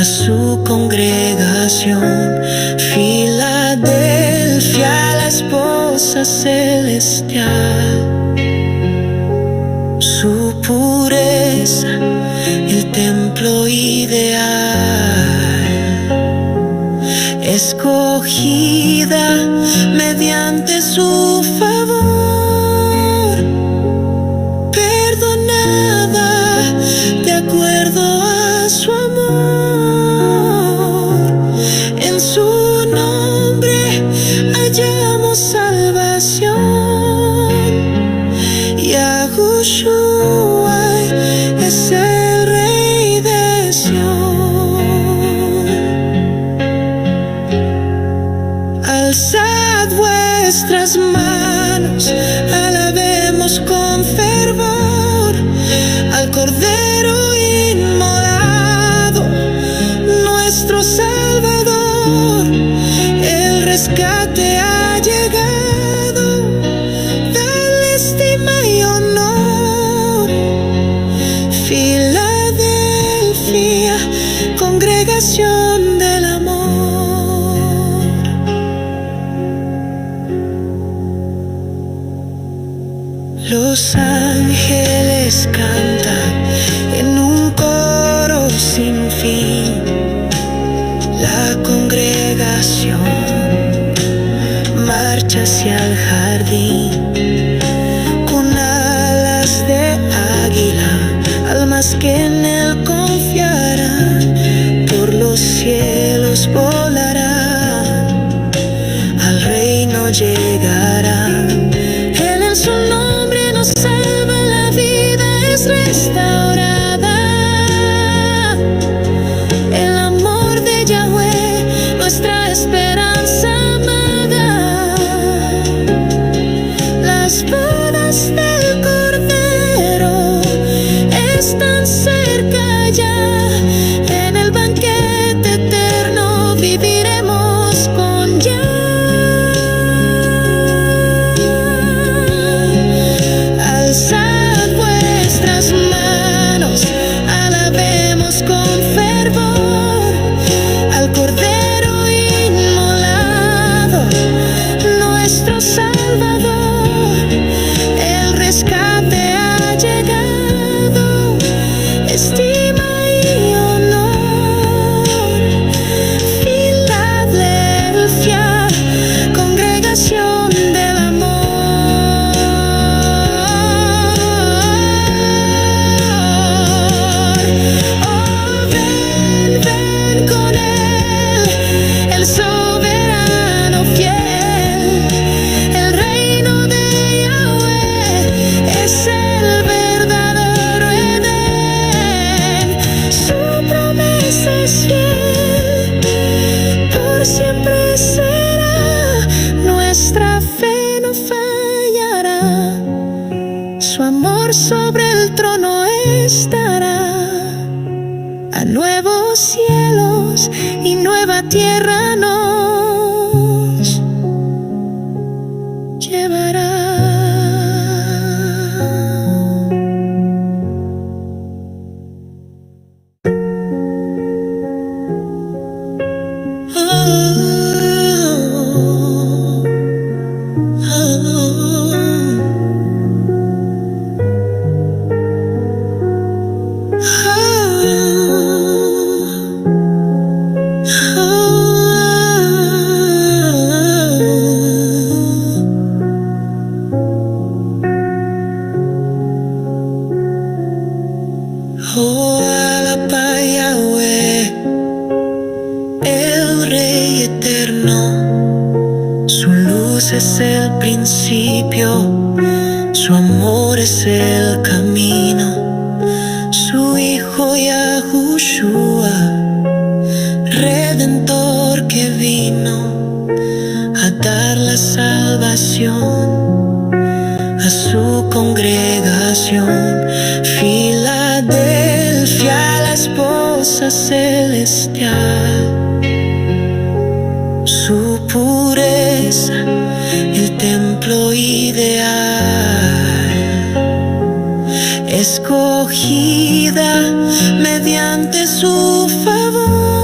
a su congregación. Filadelfia, la esposa celestial, su pureza, el templo ideal, escogida mediante su favor, perdonada de acuerdo a su amor. En su nombre hallamos salvación. Yahushua es el Rey de Sión. Alzad vuestras manos, alabemos con fervor al Cordero inmolado, nuestro Salvador. El rescate ha llegado, dale estima y honor. Filadelfia, congregación del amor. Los ángeles cantan en un coro sin fin. La congregación marcha hacia el jardín con alas de águila, almas que en él confiarán, por los cielos volarán, al reino llegarán. Él en su nombre nos salva, la vida es restaurada. El amor de Yahweh, nuestra esperanza amada. Las bodas del Cordero están cerca ya. En el banquete eterno viviremos con Yah. Alzad vuestras manos, alabemos con fervor al Cordero inmolado, nuestro Salvador. El rescate ha llegado, estima y honor. Filadelfia, congregación del amor. Oh, ven, ven con él, el soberano fiel. El reino de Yahweh es el verdadero Edén. Su promesa es fiel, por siempre será. Nuestra fe no fallará. Su amor sobre el trono estará. A nuevos cielos y nueva tierra nos llevará. Oh, alaba Yahweh, el Rey eterno. Su luz es el principio, su amor es el camino. Su Hijo Yahushua, Redentor que vino a dar la salvación a su congregación. Filadelfia, la esposa celestial, su pureza, el templo ideal, escogida mediante su favor.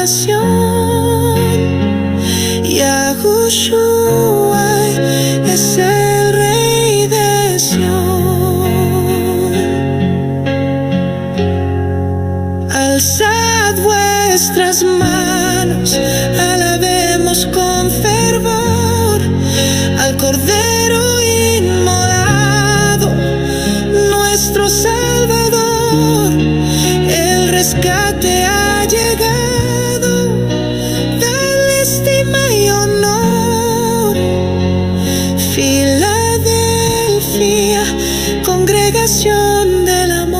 salvación. Yahushua es el Rey de Sión. Alzad vuestras manos, alabemos con fervor al Cordero inmolado, nuestro Salvador. El rescate ha llegado, dale estima y honor. Filadelfia, congregación del amor.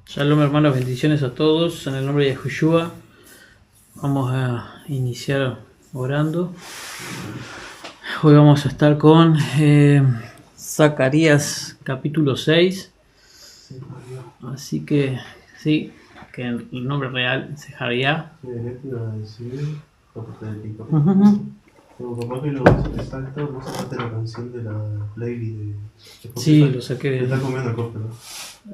Shalom hermanos, bendiciones a todos en el nombre de Yahushua. Vamos a iniciar orando. Hoy vamos a estar con Zacarías capítulo 6. Así que sí, que el nombre real es Zacarías. Como capaz que lo exacto, no sacaste la canción de la playlist de Spotify. Sí, lo saqué. Te está comiendo el copy, ¿no?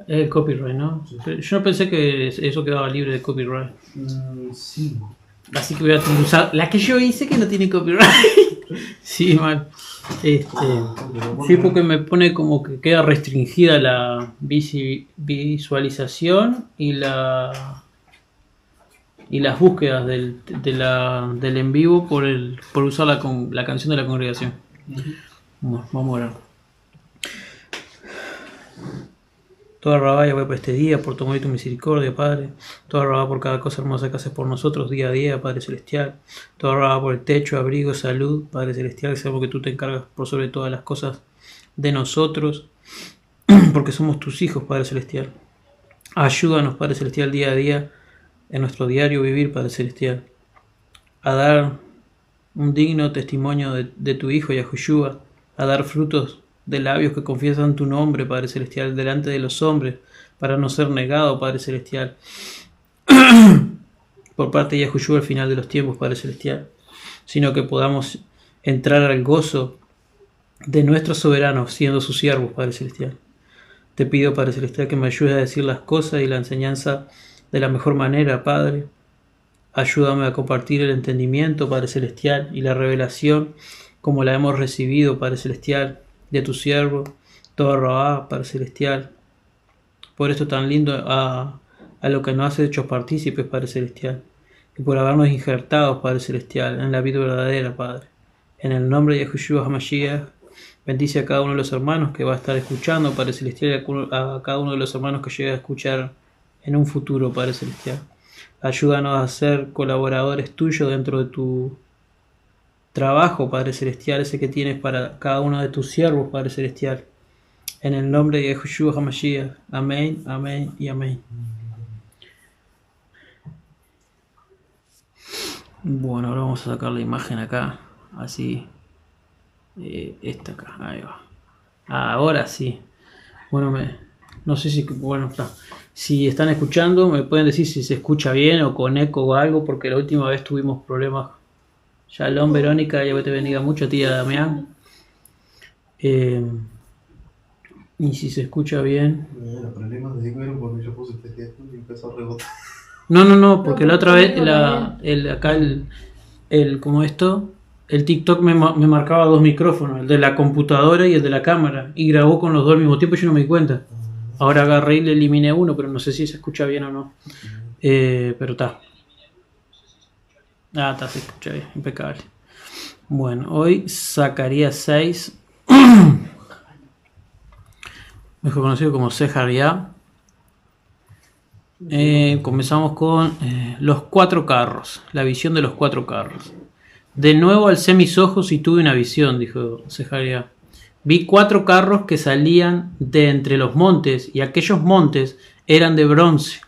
El copyright, ¿no? Sí. Pero yo no pensé que eso quedaba libre de copyright. Sí. Así que voy a tener que usar la que yo hice que no tiene copyright. Sí, mal. Sí, porque me pone como que queda restringida la visualización y las búsquedas del en vivo por usar la canción de la congregación. Bueno, vamos a orar. Toda rabá, Yahweh, por este día, por tu amor y tu misericordia, Padre. Toda rabá por cada cosa hermosa que haces por nosotros día a día, Padre Celestial. Toda rabá por el techo, abrigo, salud, Padre Celestial. Sabemos que tú te encargas por sobre todas las cosas de nosotros, porque somos tus hijos, Padre Celestial. Ayúdanos, Padre Celestial, día a día, en nuestro diario vivir, Padre Celestial, a dar un digno testimonio de tu Hijo, Yahushua, a dar frutos de labios que confiesan tu nombre, Padre Celestial, delante de los hombres, para no ser negado, Padre Celestial, por parte de Yahushua al final de los tiempos, Padre Celestial, sino que podamos entrar al gozo de nuestro soberano, siendo sus siervos, Padre Celestial. Te pido, Padre Celestial, que me ayudes a decir las cosas y la enseñanza de la mejor manera, Padre. Ayúdame a compartir el entendimiento, Padre Celestial, y la revelación como la hemos recibido, Padre Celestial, de tu siervo, todo Rabá, Padre Celestial. Por esto tan lindo a lo que nos has hecho partícipes, Padre Celestial, y por habernos injertado, Padre Celestial, en la vida verdadera, Padre. En el nombre de Yahushua HaMashiach, bendice a cada uno de los hermanos que va a estar escuchando, Padre Celestial, y a cada uno de los hermanos que llegue a escuchar en un futuro, Padre Celestial. Ayúdanos a ser colaboradores tuyos dentro de tu trabajo, Padre Celestial, ese que tienes para cada uno de tus siervos, Padre Celestial. En el nombre de Yeshua HaMashiach. Amén, amén y amén. Bueno, ahora vamos a sacar la imagen acá. Así. Esta acá. Ahí va. Ahora sí. Bueno, no sé si... Bueno, está. Si están escuchando, me pueden decir si se escucha bien o con eco o algo, porque la última vez tuvimos problemas. Shalom, Verónica, ya te bendiga mucho, tía Damián. Y si se escucha bien. Los problemas de dinero cuando yo puse este texto y empezó a rebotar. No, porque la otra vez como esto, el TikTok me marcaba dos micrófonos, el de la computadora y el de la cámara, y grabó con los dos al mismo tiempo y yo no me di cuenta. Ahora agarré y le eliminé uno, pero no sé si se escucha bien o no. Pero está. Está, se escucha bien, impecable. Bueno, hoy Zacarías 6, mejor conocido como Sejaría. Comenzamos con los 4 carros, la visión de los 4 carros. De nuevo alcé mis ojos y tuve una visión, dijo Sejaría. Vi 4 carros que salían de entre los montes, y aquellos montes eran de bronce.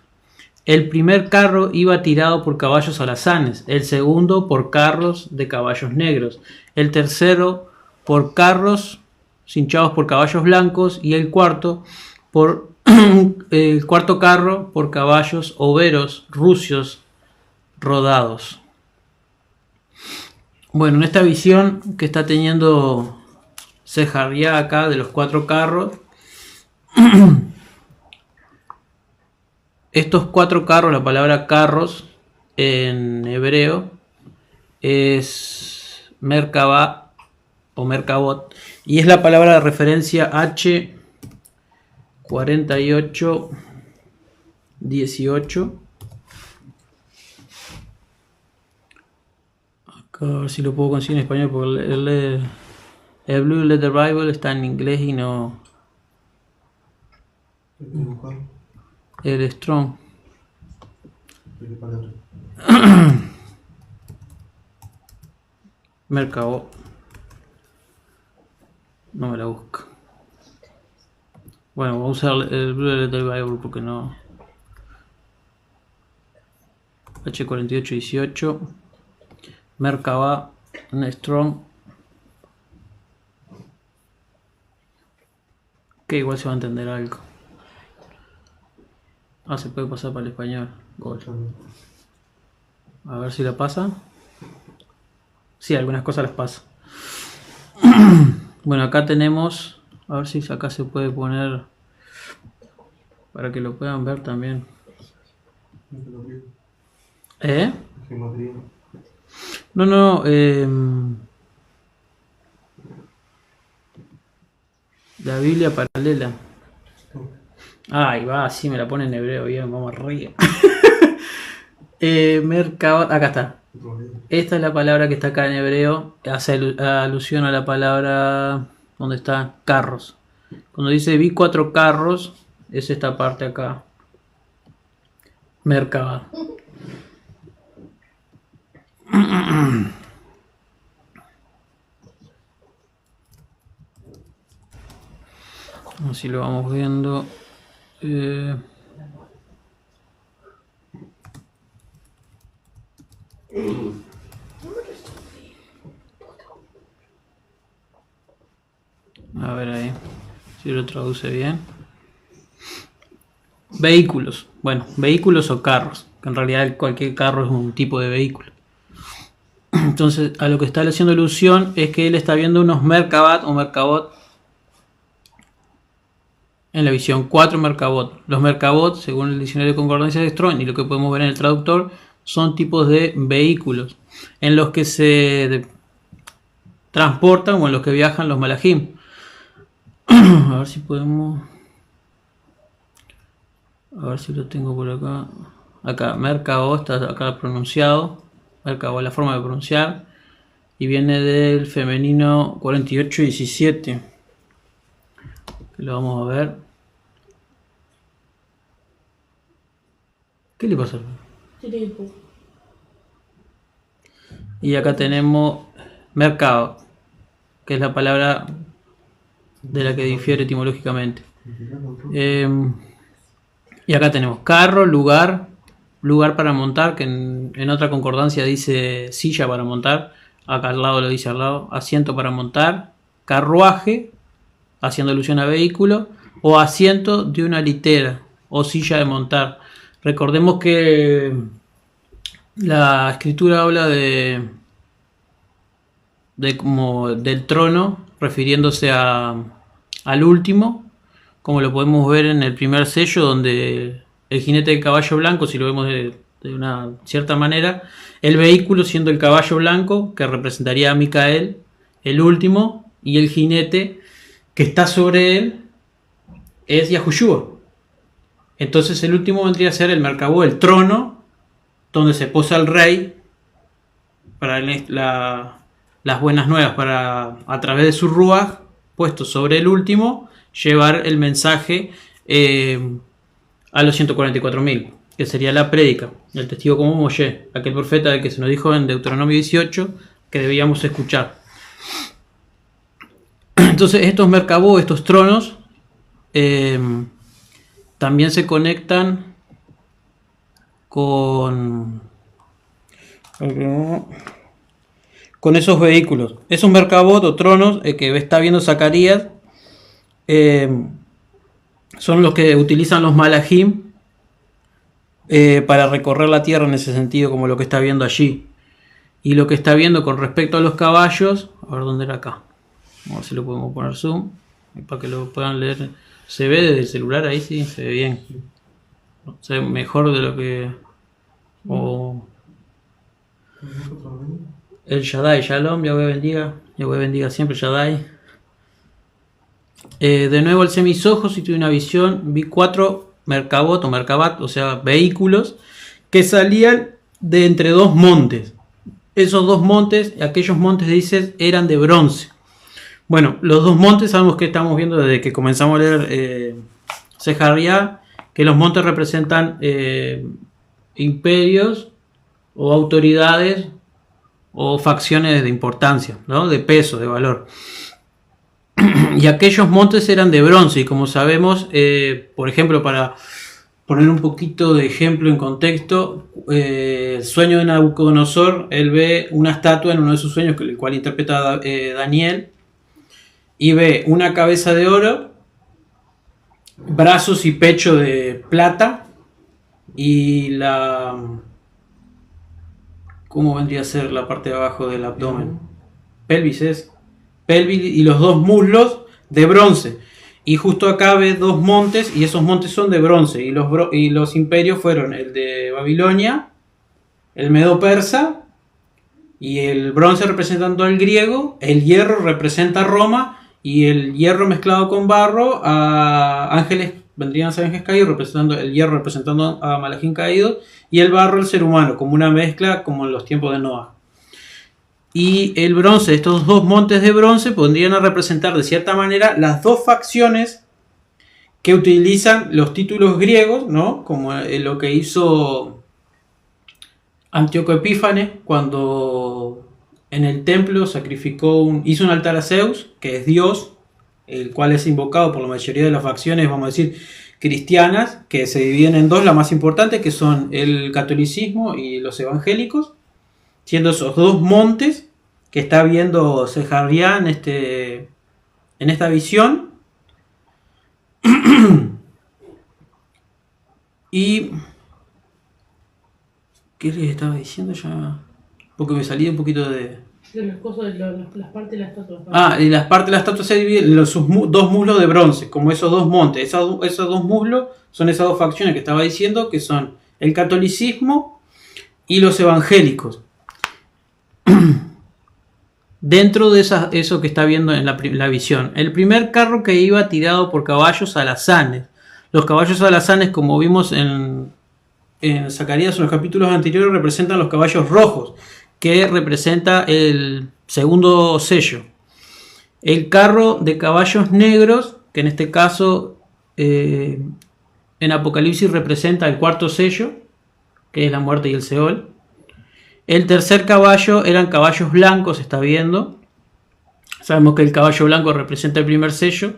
El primer carro iba tirado por caballos alazanes, el segundo por carros de caballos negros, el tercero por carros cinchados por caballos blancos, y el cuarto carro por caballos overos rusios rodados. Bueno, en esta visión que está teniendo Sejaría acá de los 4 carros, estos 4 carros, la palabra carros en hebreo es Merkabah o Merkabot, y es la palabra de referencia H4818. Acá a ver si lo puedo conseguir en español, porque el Blue Letter Bible está en inglés y no el Strong. Mercado. No me la busca. Bueno, vamos a usar el Blue Letter Bible porque no. H4818. Merkabah Strong. Que igual se va a entender algo. Se puede pasar para el español. Gol. A ver si la pasa. Sí, algunas cosas las pasa. Bueno, acá tenemos. A ver si acá se puede poner. Para que lo puedan ver también. No. La Biblia paralela. Ahí va, sí me la pone en hebreo, bien, vamos arriba. Merkabot, acá está. Esta es la palabra que está acá en hebreo, hace alusión a la palabra donde está carros. Cuando dice vi 4 carros, es esta parte acá. Merkabah. Así lo vamos viendo. A ver ahí, si lo traduce bien. Vehículos. Bueno, vehículos o carros. Que en realidad cualquier carro es un tipo de vehículo. Entonces, a lo que está haciendo alusión es que él está viendo unos Merkabah o Merkabot. En la visión 4 Merkabot. Los Merkabot, según el diccionario de concordancia de Strong y lo que podemos ver en el traductor, son tipos de vehículos en los que se transportan o en los que viajan los malajim. A ver si podemos. A ver si lo tengo por acá. Acá, Merkabot está acá pronunciado. Merkabot, la forma de pronunciar. Y viene del femenino 48-17. Lo vamos a ver. ¿Qué le pasa? Tiene que poco. Y acá tenemos mercado, que es la palabra de la que difiere etimológicamente. Y acá tenemos carro, lugar para montar, que en otra concordancia dice silla para montar, acá al lado lo dice al lado, asiento para montar, carruaje, haciendo alusión a vehículo, o asiento de una litera, o silla de montar. Recordemos que la escritura habla de como del trono, refiriéndose al último, como lo podemos ver en el primer sello, donde el jinete del caballo blanco, si lo vemos de una cierta manera, el vehículo siendo el caballo blanco, que representaría a Micael, el último, y el jinete que está sobre él es Yahushua. Entonces el último vendría a ser el Merkabó, el trono, donde se posa el rey para las buenas nuevas, para a través de su ruaj, puesto sobre el último, llevar el mensaje a los 144.000, que sería la prédica, el testigo como Moshe, aquel profeta del que se nos dijo en Deuteronomio 18 que debíamos escuchar. Entonces estos Merkabó, estos tronos, también se conectan con esos vehículos. Esos Merkabot o tronos que está viendo Zacarías son los que utilizan los malajim para recorrer la tierra en ese sentido, como lo que está viendo allí. Y lo que está viendo con respecto a los caballos, a ver dónde era acá. Vamos a ver si lo podemos poner zoom para que lo puedan leer. Se ve desde el celular ahí, sí, se ve bien. Se ve mejor de lo que... El Shaddai, Shalom, Yahweh bendiga siempre Shaddai. De nuevo alcé mis ojos y tuve una visión, vi 4 Merkabot o Merkabat, o sea, vehículos que salían de entre 2 montes. Esos 2 montes, aquellos montes dicen, eran de bronce. Bueno, los 2 montes sabemos que estamos viendo desde que comenzamos a leer Zeharia, que los montes representan imperios o autoridades o facciones de importancia, ¿no? De peso, de valor. Y aquellos montes eran de bronce, y como sabemos, por ejemplo, para poner un poquito de ejemplo en contexto, el sueño de Nabucodonosor, él ve una estatua en uno de sus sueños, el cual interpreta Daniel, y ve una cabeza de oro, brazos y pecho de plata, y ¿cómo vendría a ser la parte de abajo del abdomen? Pelvis y los 2 muslos de bronce. Y justo acá ve 2 montes, y esos montes son de bronce. Y los imperios fueron el de Babilonia, el Medo-Persa, y el bronce representando al griego, el hierro representa a Roma, y el hierro mezclado con barro a ángeles, vendrían a ser ángeles caídos, representando el hierro representando a Malachim caídos, y el barro el ser humano, como una mezcla como en los tiempos de Noah. Y el bronce, estos 2 montes de bronce podrían representar de cierta manera las 2 facciones que utilizan los títulos griegos, ¿no? Como lo que hizo Antíoco Epífanes cuando en el templo hizo un altar a Zeus, que es Dios, el cual es invocado por la mayoría de las facciones, vamos a decir, cristianas, que se dividen en 2, las más importantes, que son el catolicismo y los evangélicos, siendo esos 2 montes que está viendo Zeharia en esta visión. Y ¿qué les estaba diciendo ya? Porque me salí un poquito de las cosas de las partes de la estatua. Y las partes de la estatua se dividen en sus 2 muslos de bronce, como esos 2 montes. Esos 2 muslos son esas 2 facciones que estaba diciendo, que son el catolicismo y los evangélicos. Dentro de eso que está viendo en la visión, el primer carro que iba tirado por caballos alazanes. Los caballos alazanes, como vimos en Zacarías en los capítulos anteriores, representan los caballos rojos, que representa el segundo sello. El carro de caballos negros, que en este caso en Apocalipsis representa el 4º sello, que es la muerte y el Seol. El tercer caballo eran caballos blancos, está viendo. Sabemos que el caballo blanco representa el primer sello,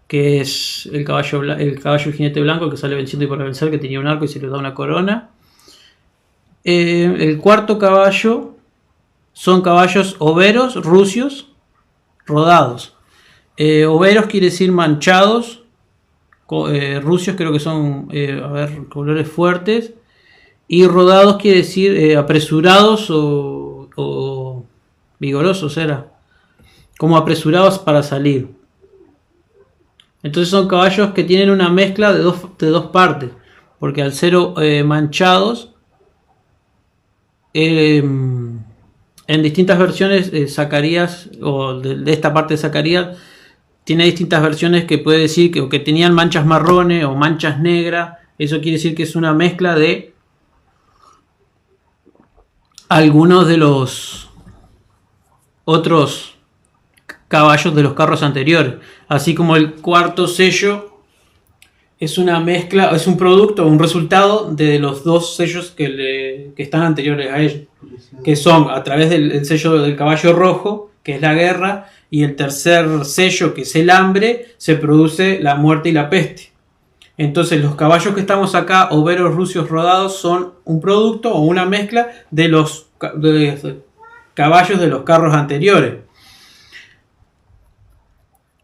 que es el caballo jinete blanco que sale venciendo y para vencer, que tenía un arco y se le da una corona. El cuarto caballo son caballos overos, rucios, rodados. Overos quiere decir manchados, rucios creo que son colores fuertes, y rodados quiere decir apresurados o vigorosos, era como apresurados para salir. Entonces son caballos que tienen una mezcla de dos partes, porque al ser manchados, en distintas versiones Zacarías, o de esta parte de Zacarías, tiene distintas versiones que puede decir que tenían manchas marrones o manchas negras. Eso quiere decir que es una mezcla de algunos de los otros caballos de los carros anteriores, así como el cuarto sello es una mezcla, es un producto, un resultado de los dos sellos que están anteriores a ellos, que son a través del sello del caballo rojo, que es la guerra, y el tercer sello, que es el hambre, se produce la muerte y la peste. Entonces los caballos que estamos acá, overos, rucios, rodados, son un producto o una mezcla de los caballos de los carros anteriores.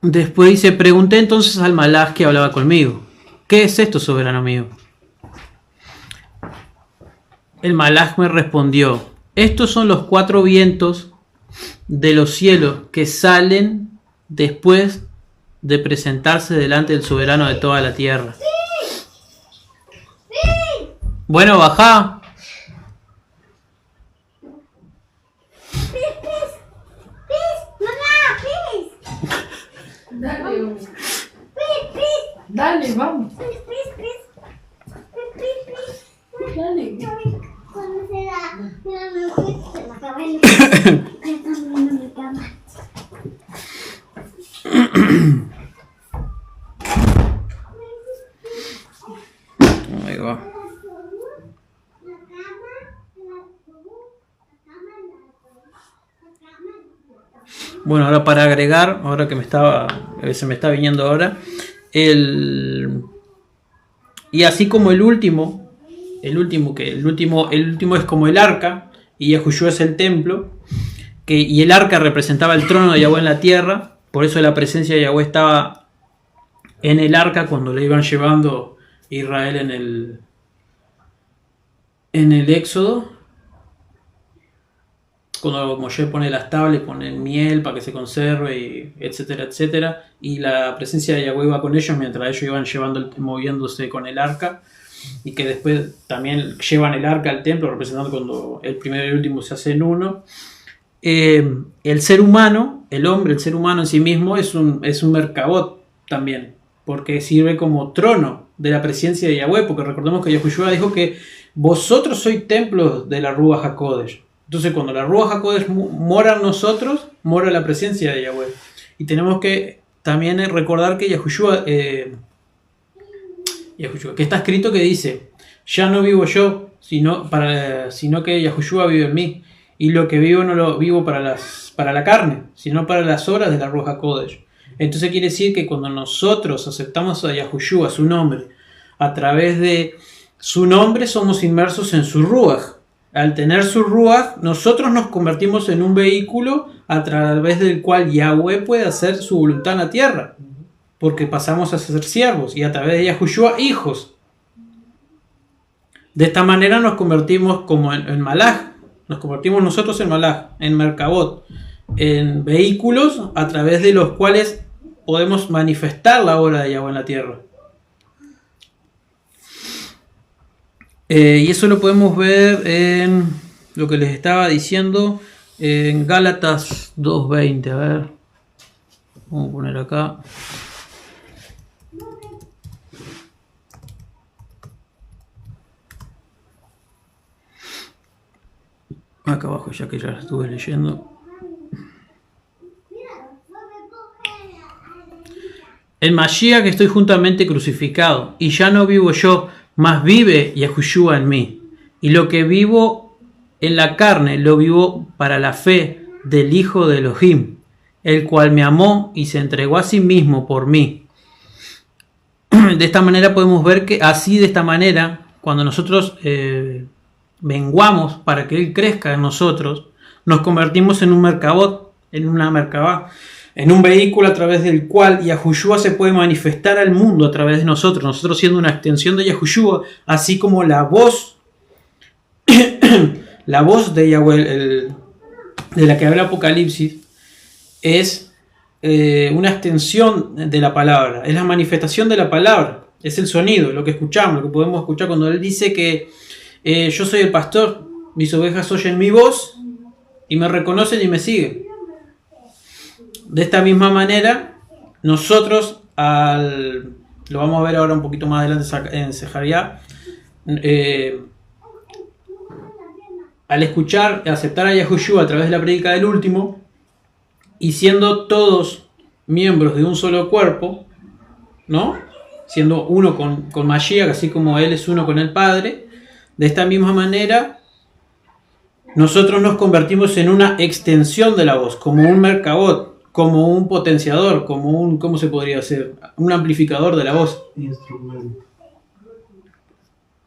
Después dice, pregunté entonces al malaj que hablaba conmigo, ¿qué es esto, soberano mío? El malaj me respondió, estos son los 4 vientos de los cielos que salen después de presentarse delante del soberano de toda la tierra. Bueno, bajá. Dale, dale, vamos. Dale. Ahí va. Bueno, ahora para agregar, ahora que se me está viniendo ahora, y así como el último es como el arca, y Yahushua es el templo, y el arca representaba el trono de Yahweh en la tierra, por eso la presencia de Yahweh estaba en el arca cuando le iban llevando Israel en el Éxodo. Cuando Moshe pone las tablas, pone miel para que se conserve, y etcétera, etcétera. Y la presencia de Yahweh va con ellos mientras ellos iban moviéndose con el arca. Y que después también llevan el arca al templo, representando cuando el primero y el último se hacen uno. El ser humano, el ser humano en sí mismo es un merkabot también, porque sirve como trono de la presencia de Yahweh, porque recordemos que Yahushua dijo que vosotros sois templos de la Ruach HaKodesh. Entonces cuando la Ruach HaKodesh mora en nosotros, mora la presencia de Yahweh. Y tenemos que también recordar que Yahushua, que está escrito que dice, ya no vivo yo, sino que Yahushua vive en mí. Y lo que vivo no lo vivo para la carne, sino para las obras de la Ruach HaKodesh. Entonces quiere decir que cuando nosotros aceptamos a Yahushua, su nombre, a través de su nombre somos inmersos en su Ruach. Al tener su Ruach, nosotros nos convertimos en un vehículo a través del cual Yahweh puede hacer su voluntad en la tierra. Porque pasamos a ser siervos y a través de Yahushua, hijos. De esta manera nos convertimos como en malaj. Nos convertimos nosotros en malaj, en merkabot, en vehículos a través de los cuales podemos manifestar la obra de Yahweh en la tierra. Y eso lo podemos ver en lo que les estaba diciendo en Gálatas 2:20. A ver, vamos a poner acá. Acá abajo, ya que ya lo estuve leyendo. El Mashiach estoy juntamente crucificado, y ya no vivo yo, mas vive Yahushua en mí. Y lo que vivo en la carne, lo vivo para la fe del Hijo de Elohim, el cual me amó y se entregó a sí mismo por mí. De esta manera podemos ver que así, de esta manera, cuando nosotros menguamos para que Él crezca en nosotros, nos convertimos en un merkabot, en una merkabá, en un vehículo a través del cual Yahushua se puede manifestar al mundo a través de nosotros, nosotros siendo una extensión de Yahushua, así como la voz la voz de Yahweh, de la que habla Apocalipsis, es una extensión de la palabra, es la manifestación de la palabra, es el sonido, lo que escuchamos, lo que podemos escuchar cuando Él dice que yo soy el pastor, mis ovejas oyen mi voz y me reconocen y me siguen. De esta misma manera, nosotros, lo vamos a ver ahora un poquito más adelante en Sejaría, al escuchar, aceptar a Yahushua a través de la prédica del último, y siendo todos miembros de un solo cuerpo, ¿no? Siendo uno con Mashiach, así como Él es uno con el Padre, de esta misma manera, nosotros nos convertimos en una extensión de la voz, como un merkabot, como un potenciador, como un, ¿cómo se podría decir? Un amplificador de la voz. Instrumento.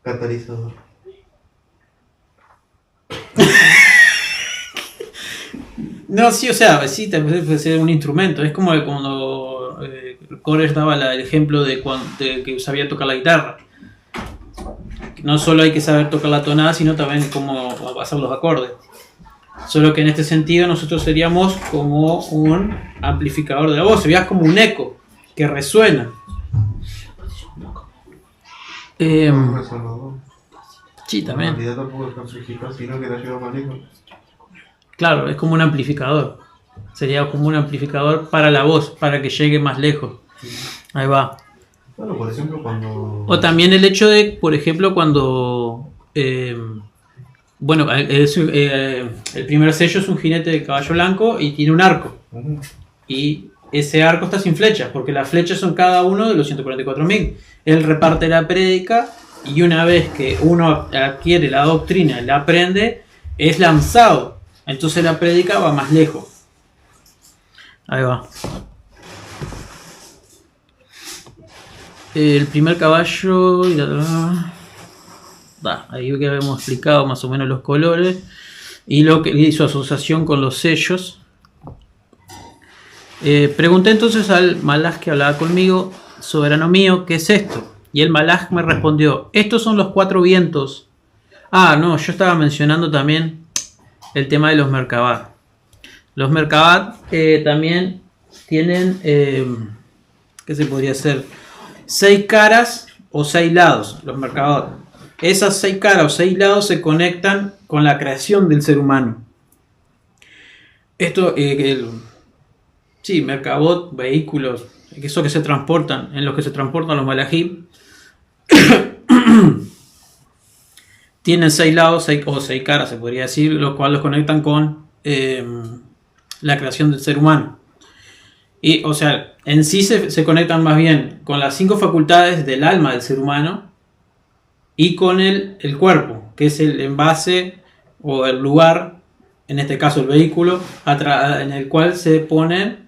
Catalizador. No, sí, o sea, sí, puede ser un instrumento. Es como cuando Koresh daba el ejemplo de que sabía tocar la guitarra. No solo hay que saber tocar la tonada, sino también cómo hacer los acordes. Solo que en este sentido nosotros seríamos como un amplificador de la voz, sería como un eco que resuena. Un resonador. Sí, también. En realidad tampoco es amplificador, sino que la lleva más lejos. Claro, es como un amplificador. Sería como un amplificador para la voz, para que llegue más lejos. Ahí va. Bueno, por ejemplo, cuando... O también el hecho de, por ejemplo, cuando... bueno, el primer sello es un jinete de caballo blanco y tiene un arco. Y ese arco está sin flechas, porque las flechas son cada uno de los 144.000. Él reparte la prédica y una vez que uno adquiere la doctrina y la aprende, es lanzado. Entonces la prédica va más lejos. Ahí va. El primer caballo y ahí que habíamos explicado más o menos los colores y lo que hizo asociación con los sellos. Pregunté entonces al malaj que hablaba conmigo, soberano mío, ¿qué es esto? Y el malaj me respondió, estos son los 4 vientos. Ah, no, yo estaba mencionando también el tema de los merkabat. Los merkabat también tienen, ¿qué se podría hacer? 6 caras o 6 lados, los merkabat. Esas 6 caras o 6 lados se conectan con la creación del ser humano. Esto, sí, merkabot, vehículos, eso que se transportan, en los que se transportan los malajim, tienen 6 lados o 6 caras, se podría decir, los cuales los conectan con la creación del ser humano. Y, o sea, en sí se conectan más bien con las 5 facultades del alma del ser humano y con el cuerpo, que es el envase o el lugar, en este caso el vehículo, en el cual se ponen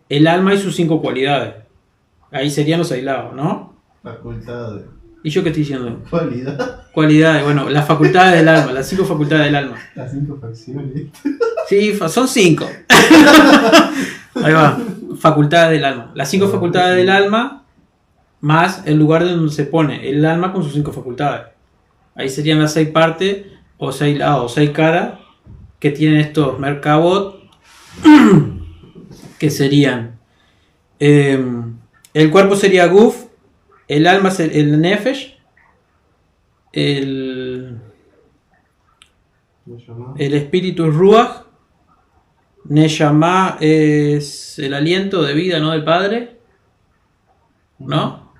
el alma y sus 5 cualidades. Ahí serían los 6 lados, ¿no? Facultades. ¿Y yo qué estoy diciendo? Cualidad. Cualidades, bueno, las facultades del alma, las 5 facultades del alma. Las 5 facciones. Sí, son 5. Ahí va, facultades del alma. Las 5 facultades del alma más el lugar donde se pone el alma con sus 5 facultades. Ahí serían las 6 partes o 6 lados o 6 caras que tienen estos merkabot, que serían el cuerpo sería guf, el alma es el nefesh, el espíritu es ruach, neshama es el aliento de vida, ¿no? Del Padre, ¿no?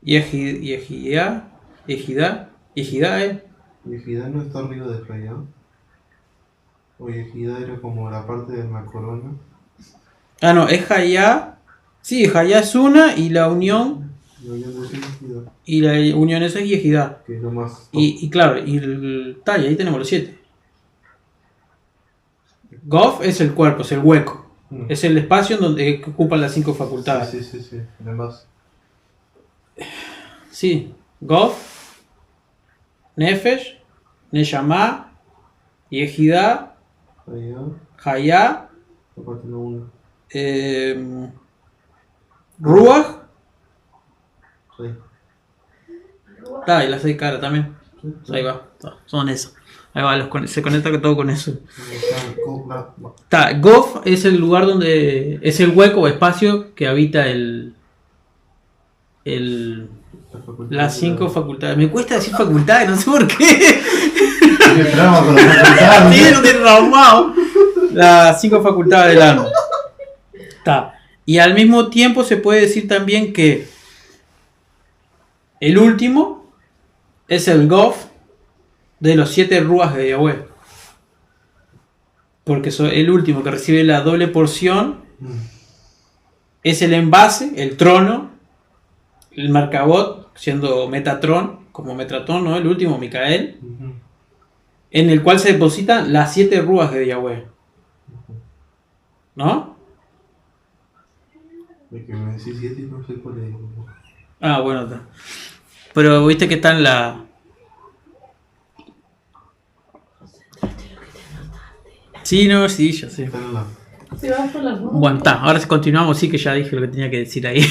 Yehidá Yehidá no está arriba de Jayá. O Yehidá era como la parte de la corona. Ah, no, es Hayá. Sí, Hayá es una y la unión La unión de sentido, Y la unión esa es Yehidá. que es lo más. Y claro, y ahí tenemos los 7. Gof es el cuerpo, es el hueco. Es el espacio en donde que ocupan las 5 facultades. Sí. Además, Sí. Gof, Nefesh, Neshama, Yehidá, allá, Hayá, aparte no uno. Ruach. Sí. Y las 6 caras también. Ahí va. Son esas. Ahí va, se conecta todo con eso. Gof es el lugar donde. Es el hueco o espacio que habita las 5 facultades. Me cuesta decir facultades, no sé por qué. Qué trama con la facultad. Sí, lo tiene traumado. Las 5 facultades del alma. Y al mismo tiempo se puede decir también que el último es el Gof de los 7 ruas de Yahweh. Porque el último que recibe la doble porción es el envase, el trono, el Markabot, siendo Metatron, como Metatron, ¿no? El último, Micael, en el cual se depositan las 7 ruas de Yahweh. ¿No? De que me decís 7 y no sé cuál es. Bueno, está. Pero viste que está en la. Sí, no, sí, yo sé. Está en la. Se va por las nubes. Bueno, está, ahora continuamos, sí que ya dije lo que tenía que decir ahí.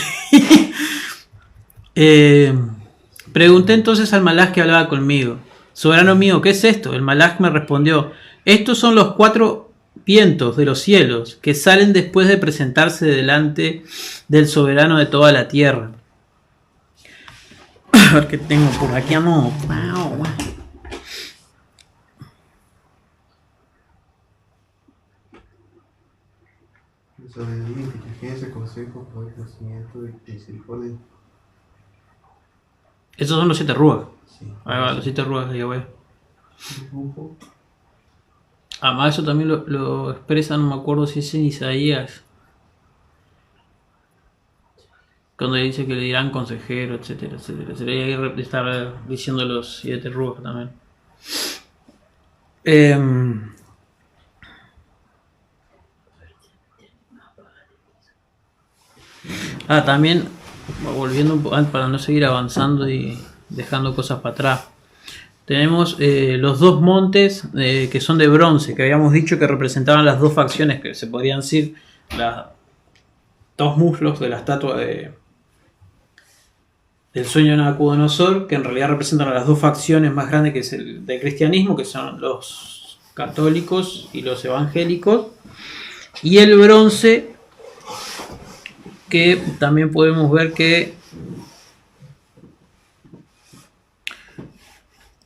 Pregunté entonces al malaj que hablaba conmigo: soberano mío, ¿qué es esto? El malaj me respondió: estos son los 4 vientos de los cielos que salen después de presentarse delante del soberano de toda la tierra. A ver qué tengo por aquí, amor. Sabiduría, inteligencia, consejo, poder, conocimiento y misericordia. Esos son los 7 ruas. Sí. Ahí va, los 7 ruas de Yahweh. Además, eso también lo expresa, no me acuerdo si es en Isaías. Cuando dice que le dirán consejero, etcétera, etcétera, etcétera. Y ahí está diciendo los 7 ruas también. También, volviendo un poco, para no seguir avanzando y dejando cosas para atrás. Tenemos los 2 montes que son de bronce, que habíamos dicho que representaban las 2 facciones, que se podrían decir los 2 muslos de la estatua del sueño de Nabucodonosor, que en realidad representan a las 2 facciones más grandes que es el del cristianismo, que son los católicos y los evangélicos, y el bronce, que también podemos ver que,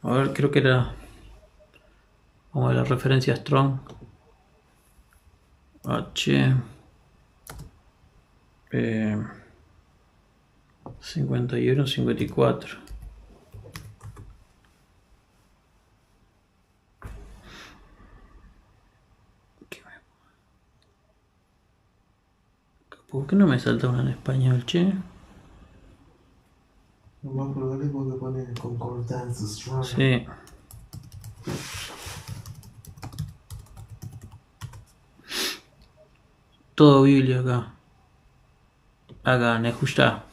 a ver, creo que era, vamos a ver la referencia Strong, H 51, 54. ¿Por qué no me salta una en español, che? Lo más probable es porque pone concordancia strong. Sí. Todo Biblia acá. Acá, Nehushá.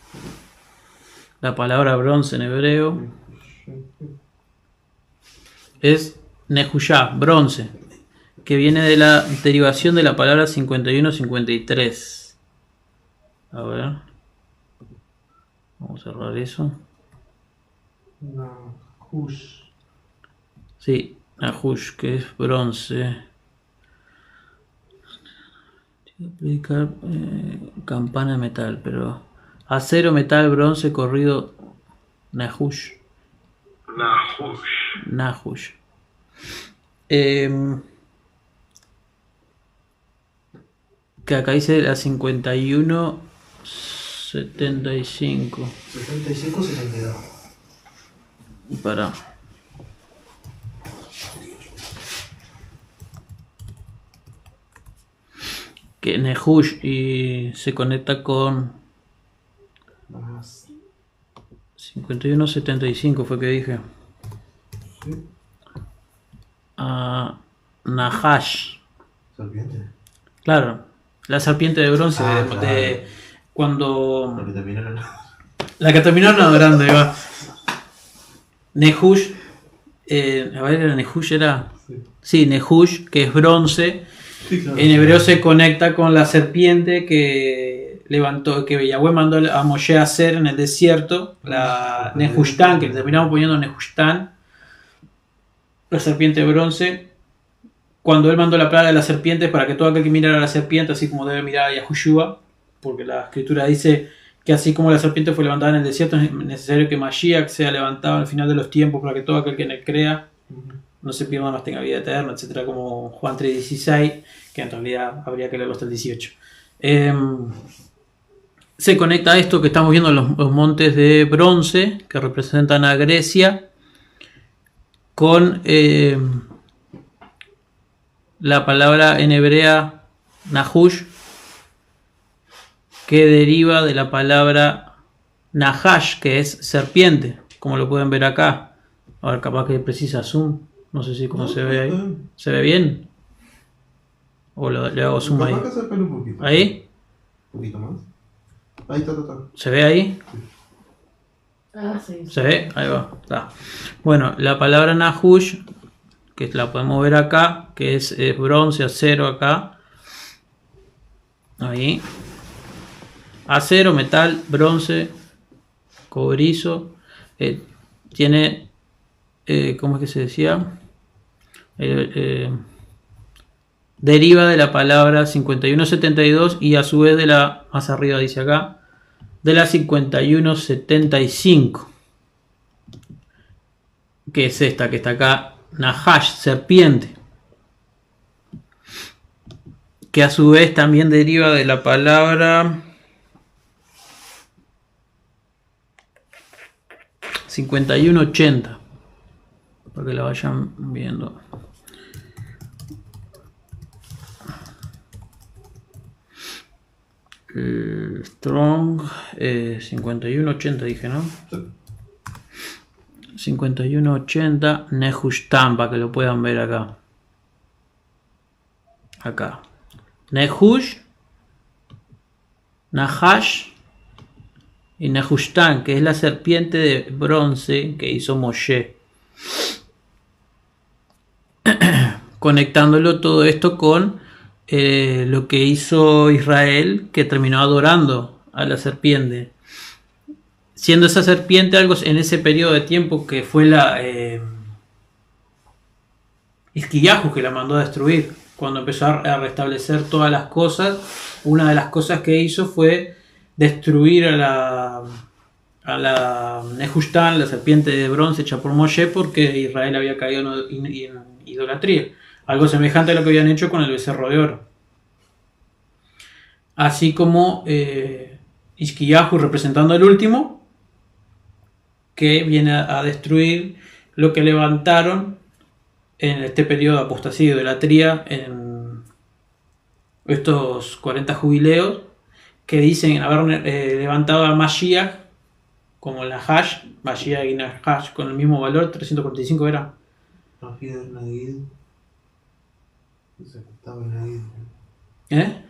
La palabra bronce en hebreo es Nehushá, bronce, que viene de la derivación de la palabra 51-53. A ver. Vamos a cerrar eso. Nahush. Sí, Nahush, que es bronce. Aplicar campana de metal, pero acero, metal, bronce, corrido, Nahush. Nahush. Que acá dice la 51 75. 75 72. Para. Que Nehush y se conecta con 51-75 fue que dije. Sí. Nahash. Serpiente. Claro, la serpiente de bronce Ah, de cuando Porque terminaron. la que terminaron adorando, ahí va. Nehush, a ver, era Nehush, era. Sí. Sí, Nehush, que es bronce. Sí, claro. En hebreo se conecta con la serpiente que levantó, que Yahweh mandó a Moshe a hacer en el desierto, la Nehushtan, que le terminamos poniendo Nehushtan, la serpiente de bronce. Cuando él mandó la plaga de las serpientes para que todo aquel que mirara a la serpiente, así como debe mirar a Yahushua, porque la escritura dice que así como la serpiente fue levantada en el desierto, es necesario que Mashiach sea levantado al final de los tiempos para que todo aquel que en él crea no se pierda más, tenga vida eterna, etcétera, como Juan 3:16, que en realidad habría que leerlo hasta el 18. Se conecta a esto que estamos viendo en los montes de bronce, que representan a Grecia, con la palabra en hebrea Nahush, que deriva de la palabra Nahash, que es serpiente, como lo pueden ver acá. A ver, capaz que precisa zoom. No sé si cómo se ve ahí. ¿Se ve bien? O le hago zoom ahí. Capaz que acercarlo un poquito. ¿Ahí? Un poquito más. Ahí está. ¿Se ve ahí? Ah, sí. ¿Se ve? Ahí va. Está. Bueno, la palabra Nahush, que la podemos ver acá, que es bronce, acero acá. Ahí. Acero, metal, bronce, cobrizo. Tiene, ¿cómo es que se decía? Deriva de la palabra 5172 y a su vez de la, más arriba dice acá, de la 5175. Que es esta que está acá, Nahash, serpiente. Que a su vez también deriva de la palabra 5180, para que la vayan viendo. Strong 5180 dije, ¿no? Sí. 5180 Nehushtan, para que lo puedan ver acá. Acá. Nehush, Nahash y Nehushtan, que es la serpiente de bronce que hizo Moshe. Conectándolo todo esto con lo que hizo Israel, que terminó adorando a la serpiente. Siendo esa serpiente algo en ese periodo de tiempo que fue la Isquiyahu, que la mandó a destruir. Cuando empezó a restablecer todas las cosas, una de las cosas que hizo fue destruir a la Nehushtan, la serpiente de bronce hecha por Moshe, porque Israel había caído en idolatría. Algo semejante a lo que habían hecho con el becerro de oro. Así como Isquiyahu representando el último, que viene a destruir lo que levantaron en este periodo de apostasía y idolatría, en estos 40 jubileos, que dicen haber levantado a Mashiach como la Hash, Mashiach y Nahash con el mismo valor, 345 era. Rafid el Nagid. Estaba el Nagid. ¿Eh?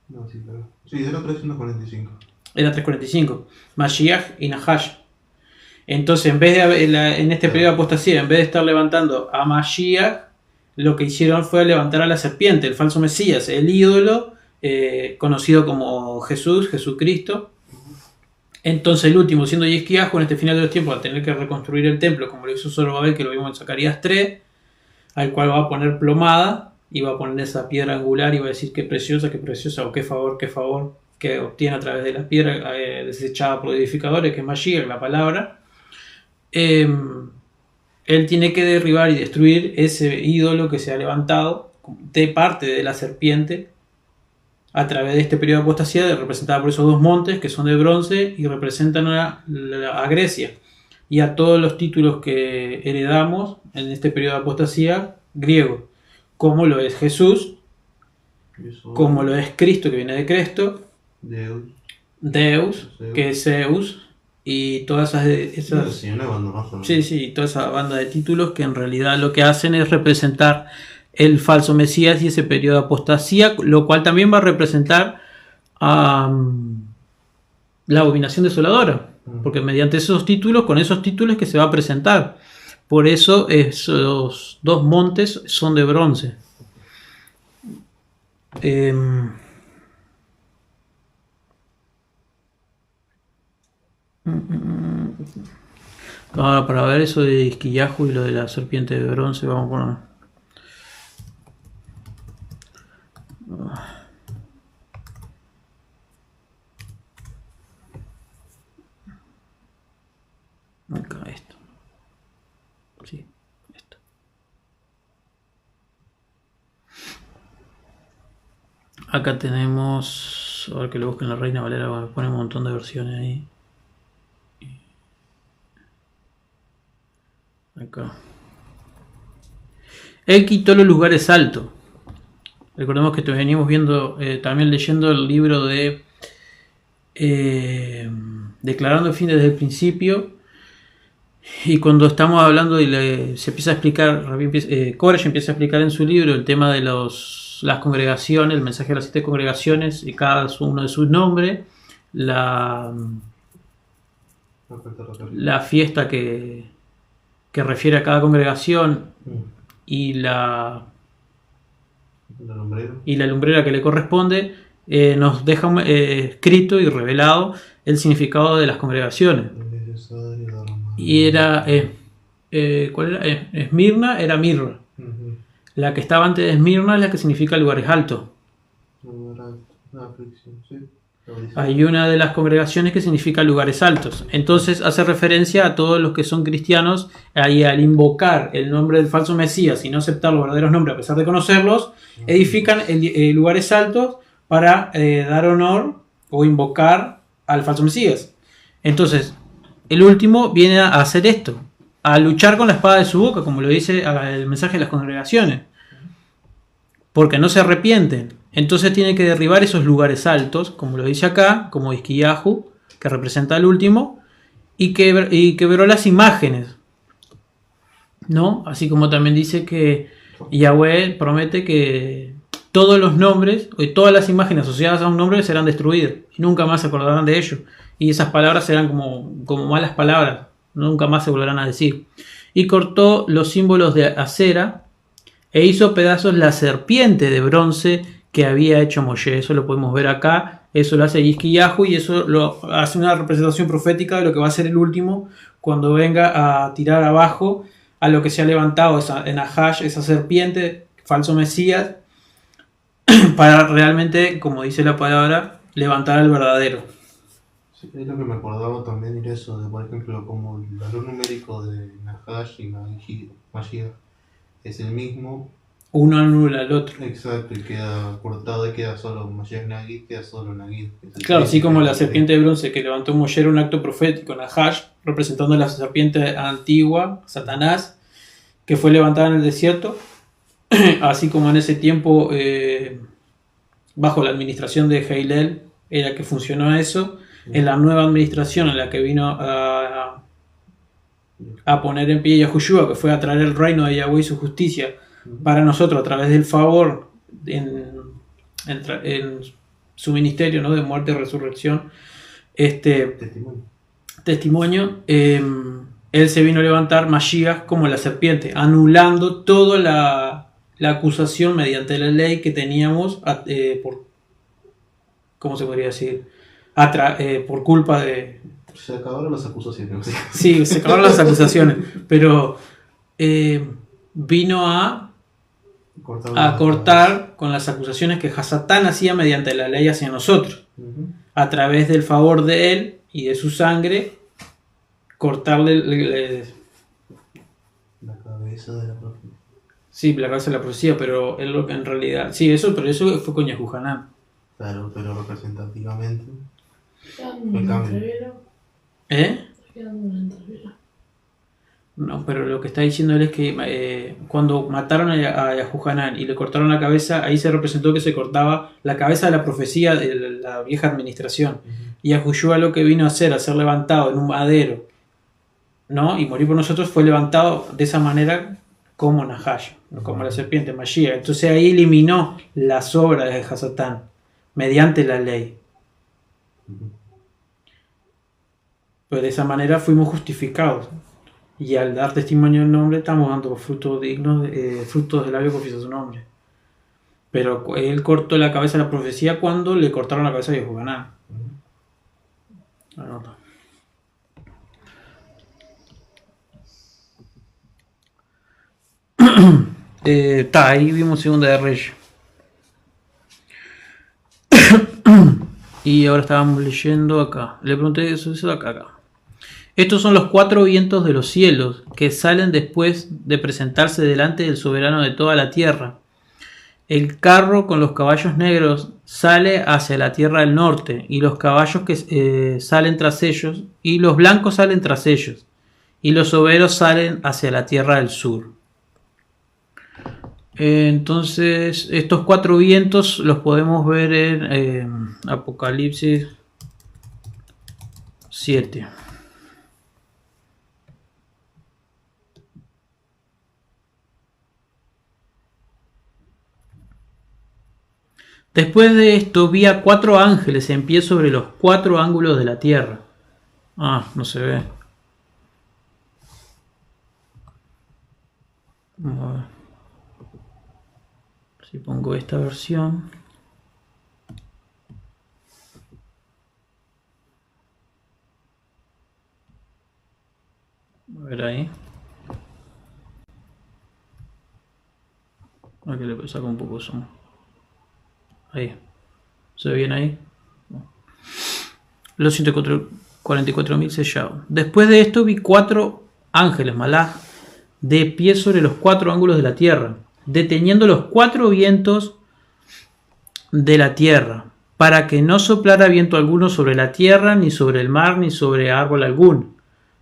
No, sí, claro. Sí, era 345. Era 345. Mashiach y Nahash. Entonces, en vez de en este periodo de apostasía, en vez de estar levantando a Mashiach, lo que hicieron fue levantar a la serpiente, el falso Mesías, el ídolo, conocido como Jesús, Jesucristo. Entonces, el último, siendo Yesquiajo, en este final de los tiempos, va a tener que reconstruir el templo, como lo hizo Zorobabel, que lo vimos en Zacarías 3, al cual va a poner plomada y va a poner esa piedra angular y va a decir qué preciosa, o qué favor que obtiene a través de la piedra desechada por los edificadores, que es Mashiach, la palabra. Él tiene que derribar y destruir ese ídolo que se ha levantado de parte de la serpiente a través de este periodo de apostasía, representada por esos dos montes que son de bronce y representan a Grecia y a todos los títulos que heredamos en este periodo de apostasía griego, como lo es Jesús, como lo es Cristo, que viene de Cristo, Deus, que es Zeus, y todas esas Sí, una banda más o menos. sí, toda esa banda de títulos que en realidad lo que hacen es representar el falso Mesías y ese periodo de apostasía, lo cual también va a representar a la abominación desoladora, porque mediante esos títulos, con esos títulos es que se va a presentar. Por eso esos dos montes son de bronce. Ahora, para ver eso de Isquillahu y lo de la serpiente de bronce, vamos a poner. Acá esto. Sí, esto. Acá tenemos. A ver que lo busquen la Reina Valera, me pone un montón de versiones ahí. Acá. Él quitó los lugares altos. Recordemos que venimos viendo, también leyendo el libro de Declarando el fin desde el principio. Y cuando estamos hablando y se empieza a explicar, Koresh empieza a explicar en su libro el tema de las congregaciones, el mensaje de las 7 congregaciones y cada uno de sus nombres, la fiesta que refiere a cada congregación y la lumbrera que le corresponde, nos deja escrito y revelado el significado de las congregaciones. Y era ¿cuál era? Esmirna era mirra. La que estaba antes de Esmirna es la que significa lugares altos. Hay una de las congregaciones que significa lugares altos. Entonces hace referencia a todos los que son cristianos, y al invocar el nombre del falso Mesías y no aceptar los verdaderos nombres a pesar de conocerlos, edifican lugares altos para dar honor o invocar al falso Mesías. Entonces, el último viene a hacer esto, a luchar con la espada de su boca, como lo dice el mensaje de las congregaciones, porque no se arrepienten. Entonces tiene que derribar esos lugares altos, como lo dice acá, como Isquillahu, que representa al último, y quebró las imágenes, ¿no? Así como también dice que Yahweh promete que todos los nombres y todas las imágenes asociadas a un nombre serán destruidas y nunca más se acordarán de ello. Y esas palabras serán como malas palabras, nunca más se volverán a decir. Y cortó los símbolos de acera e hizo pedazos la serpiente de bronce que había hecho Moshe. Eso lo podemos ver acá. Eso lo hace Isquillahu y eso lo hace una representación profética de lo que va a ser el último cuando venga a tirar abajo a lo que se ha levantado en Nahash, esa serpiente, falso Mesías, para realmente, como dice la palabra, levantar al verdadero. Sí, es lo que me acordaba también era eso, de por ejemplo, como el valor numérico de Nahash y Mashiach es el mismo. Uno anula al otro. Exacto, y queda cortado y queda solo Mashiach Nagid, queda solo Nagid. Claro, así como la serpiente de bronce que levantó Moshe era un acto profético, Nahash, representando la serpiente antigua, Satanás, que fue levantada en el desierto, así como en ese tiempo, bajo la administración de Heilel, era que funcionó eso. En la nueva administración en la que vino a poner en pie Yahushua, que fue a traer el reino de Yahweh y su justicia para nosotros a través del favor en su ministerio, ¿no?, de muerte y resurrección, testimonio, él se vino a levantar Mashiach como la serpiente, anulando toda la acusación mediante la ley que teníamos por, ¿cómo se podría decir? Por culpa de... Se acabaron las acusaciones. Sí, se acabaron las acusaciones, pero vino a cortar con las acusaciones que Hasatán hacía mediante la ley hacia nosotros. A través del favor de él y de su sangre, cortarle la cabeza de la profecía. Sí, la cabeza de la profecía, pero él en realidad... Sí, pero eso fue con Yahuhanan. Claro, pero representativamente... No, pero lo que está diciendo él es que cuando mataron a Yahuhanan y le cortaron la cabeza, ahí se representó que se cortaba la cabeza de la profecía de la vieja administración. Y Yahushua lo que vino a hacer, a ser levantado en un madero, ¿no? Y morir por nosotros, fue levantado de esa manera como Nahash, como la serpiente Mashiach. Entonces ahí eliminó las obras de Hasatán mediante la ley. Pues de esa manera fuimos justificados. Y al dar testimonio del nombre, estamos dando frutos dignos, frutos del labio confiesa su nombre. Pero él cortó la cabeza de la profecía cuando le cortaron la cabeza a Yehohanan. Anota. Ahí vimos Segunda de Reyes. Y ahora estábamos leyendo acá. Le pregunté eso de acá. Estos son los 4 vientos de los cielos que salen después de presentarse delante del soberano de toda la tierra. El carro con los caballos negros sale hacia la tierra del norte, y los caballos que salen tras ellos, y los blancos salen tras ellos, y los overos salen hacia la tierra del sur. Entonces, estos 4 vientos los podemos ver en Apocalipsis 7. Después de esto vi a 4 ángeles en pie sobre los 4 ángulos de la tierra. No se ve. Vamos a ver. Si pongo esta versión. A ver ahí. Aquí le saco un poco de zoom. Ahí. ¿Se ve bien ahí? Los 144.000 sellados. Después de esto vi 4 ángeles, malaj, de pie sobre los 4 ángulos de la tierra, deteniendo los 4 vientos de la tierra, para que no soplara viento alguno sobre la tierra, ni sobre el mar, ni sobre árbol alguno.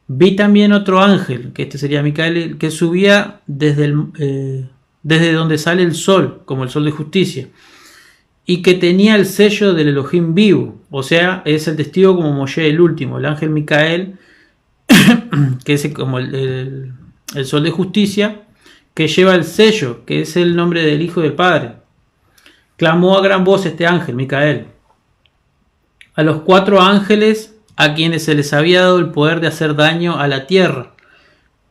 Vi también otro ángel, que este sería Micael, que subía desde donde sale el sol, como el sol de justicia, y que tenía el sello del Elohim vivo, o sea, es el testigo como Moshe el último, el ángel Micael, que es como el sol de justicia, que lleva el sello, que es el nombre del Hijo del Padre. Clamó a gran voz este ángel, Micael, a los 4 ángeles a quienes se les había dado el poder de hacer daño a la tierra,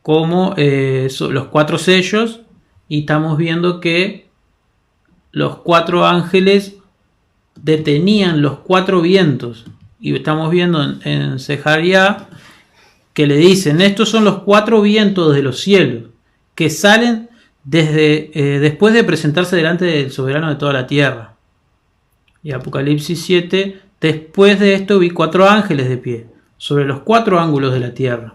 como los 4 sellos, y estamos viendo que los 4 ángeles detenían los 4 vientos, y estamos viendo en Zeharia que le dicen: estos son los 4 vientos de los cielos que salen después de presentarse delante del soberano de toda la tierra. Y Apocalipsis 7: después de esto vi 4 ángeles de pie sobre los 4 ángulos de la tierra,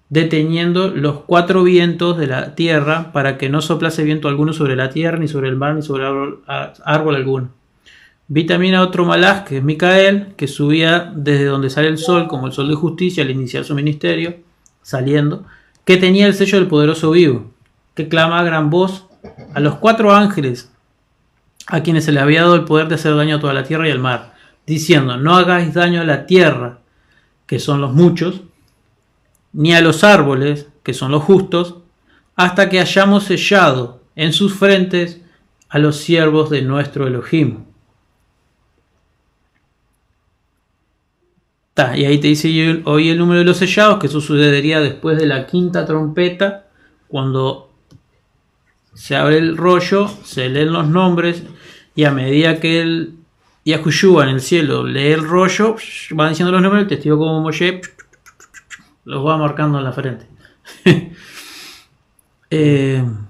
deteniendo los 4 vientos de la tierra, para que no soplase viento alguno sobre la tierra, ni sobre el mar, ni sobre árbol alguno. Vi también a otro malaj, que es Micael, que subía desde donde sale el sol, como el sol de justicia, al iniciar su ministerio, saliendo, que tenía el sello del poderoso vivo, que clama a gran voz a los 4 ángeles a quienes se les había dado el poder de hacer daño a toda la tierra y al mar, diciendo: no hagáis daño a la tierra, que son los muchos, ni a los árboles, que son los justos, hasta que hayamos sellado en sus frentes a los siervos de nuestro Elohim. Y ahí te dice: oí el número de los sellados, que eso sucedería después de la 5ª trompeta, cuando se abre el rollo, se leen los nombres, y a medida que el Yahushua en el cielo lee el rollo, va diciendo los nombres, el testigo como Moshe los va marcando en la frente. También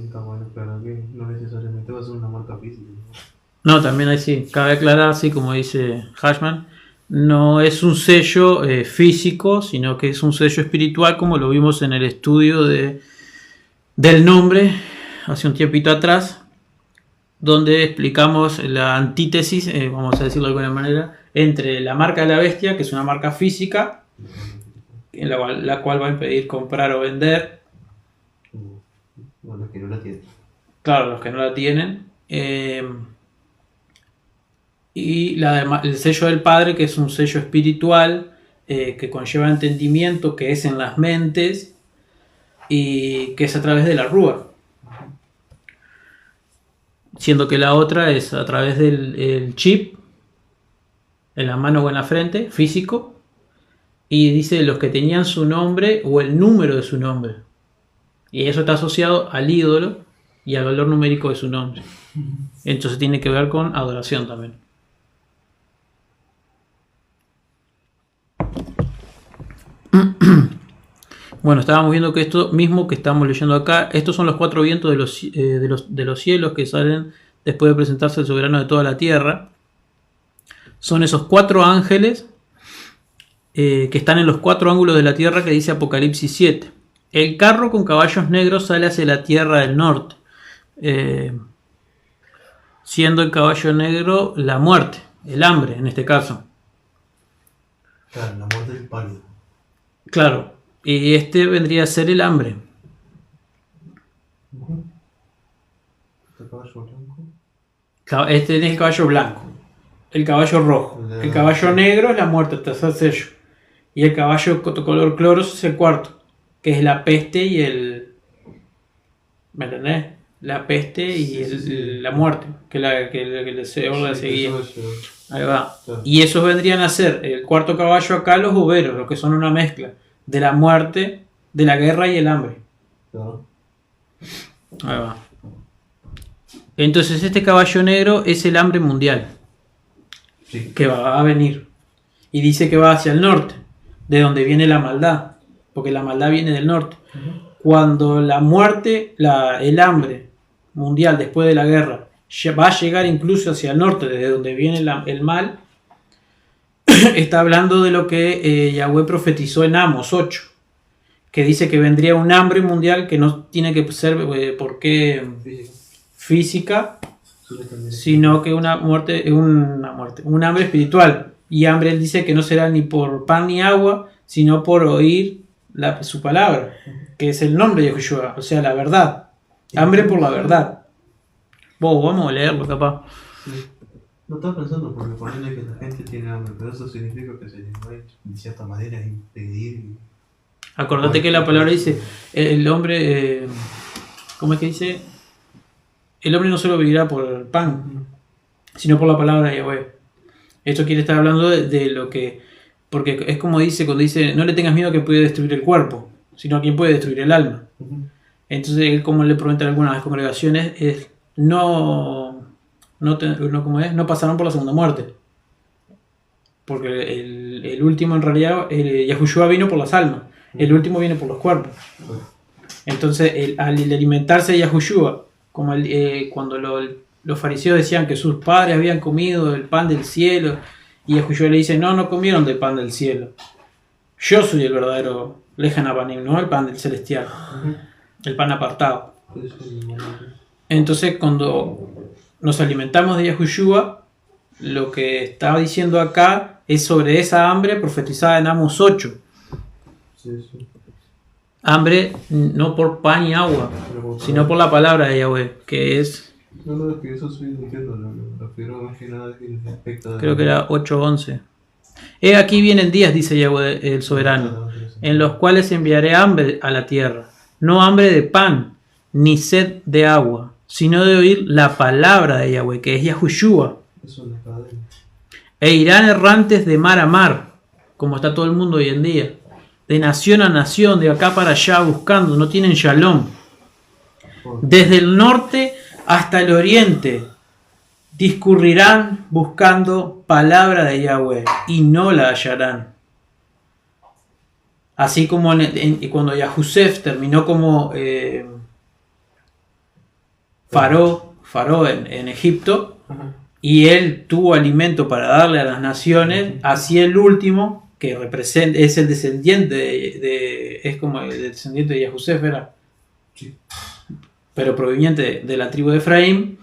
está bueno aclarar que no necesariamente va a ser una marca física, ¿no? No, también ahí sí, cabe aclarar, así como dice Hashman, no es un sello físico, sino que es un sello espiritual, como lo vimos en el estudio del nombre hace un tiempito atrás, donde explicamos la antítesis, vamos a decirlo de alguna manera, entre la marca de la bestia, que es una marca física, en la cual va a impedir comprar o vender. Bueno, los que no la tienen. Claro, los que no la tienen. y el sello del Padre, que es un sello espiritual que conlleva entendimiento, que es en las mentes y que es a través de la rúa, siendo que la otra es a través del chip en la mano o en la frente, físico, y dice los que tenían su nombre o el número de su nombre, y eso está asociado al ídolo y al valor numérico de su nombre. Entonces tiene que ver con adoración también. Bueno, estábamos viendo que esto mismo que estamos leyendo acá, estos son los 4 vientos de los cielos que salen después de presentarse el soberano de toda la tierra. Son esos 4 ángeles que están en los 4 ángulos de la tierra que dice Apocalipsis 7. El carro con caballos negros sale hacia la tierra del norte, siendo el caballo negro la muerte, el hambre en este caso. Claro, la muerte del pálido. Claro, y este vendría a ser el hambre. ¿Este caballo blanco? Este es el caballo blanco, el caballo rojo. El caballo negro es la muerte, el tercer sello. Y el caballo color cloros es el cuarto, que es la peste y el... ¿Me entendés? La peste y la muerte, que el Señor la seguía. Ahí va. Claro. Y esos vendrían a ser el cuarto caballo acá, los boveros, los que son una mezcla de la muerte, de la guerra y el hambre. Claro. Ahí va. Entonces este caballo negro es el hambre mundial Sí. que va a venir. Y dice que va hacia el norte, de donde viene la maldad, porque la maldad viene del norte. Cuando la muerte, el hambre mundial después de la guerra va a llegar incluso hacia el norte, desde donde viene el mal, está hablando de lo que Yahweh profetizó en Amos 8, que dice que vendría un hambre mundial que no tiene que ser porque física, sino que un hambre espiritual. Y hambre él dice que no será ni por pan ni agua, sino por oír su palabra, que es el nombre de Yahushua, o sea, la verdad. Hambre por la verdad. Vamos a leerlo, capaz. Sí. No estaba pensando porque ponerle que la gente tiene hambre, pero eso significa que se les va de cierta manera a impedir. Acordate que la palabra dice, el hombre, ¿cómo es que dice? El hombre no solo vivirá por el pan, sino por la palabra de Yahweh. Esto quiere estar hablando de lo que, porque es como dice cuando dice, no le tengas miedo que puede destruir el cuerpo, sino a quien puede destruir el alma. Entonces, él, como le promete a algunas congregaciones, es no pasarán por la segunda muerte. Porque el último, en realidad, Yahushua vino por las almas. El último viene por los cuerpos. Entonces, al alimentarse de Yahushua, como cuando los fariseos decían que sus padres habían comido el pan del cielo, y Yahushua le dice, no comieron del pan del cielo. Yo soy el verdadero Lejan Abanim, no el pan del celestial. El pan apartado. Entonces, cuando nos alimentamos de Yahushua, lo que está diciendo acá es sobre esa hambre profetizada en Amos 8. Sí. Hambre no por pan y agua, sino por la palabra de Yahweh, que es... No, es que eso sí lo entiendo, lo refiero más que nada en el aspecto de... Creo que era 8:11. Aquí vienen días, dice Yahweh el soberano, en los cuales enviaré hambre a la tierra, no hambre de pan, ni sed de agua, sino de oír la palabra de Yahweh, que es Yahushua. Eso no es cadena. E irán errantes de mar a mar, como está todo el mundo hoy en día, de nación a nación, de acá para allá buscando, no tienen shalom. Desde el norte hasta el oriente discurrirán buscando palabra de Yahweh y no la hallarán. Así como cuando Yahusef terminó como Faraón en Egipto, y él tuvo alimento para darle a las naciones, así el último, que representa, es el descendiente es como el descendiente de Yahusef, ¿verdad? Sí. Pero proveniente de la tribu de Efraín,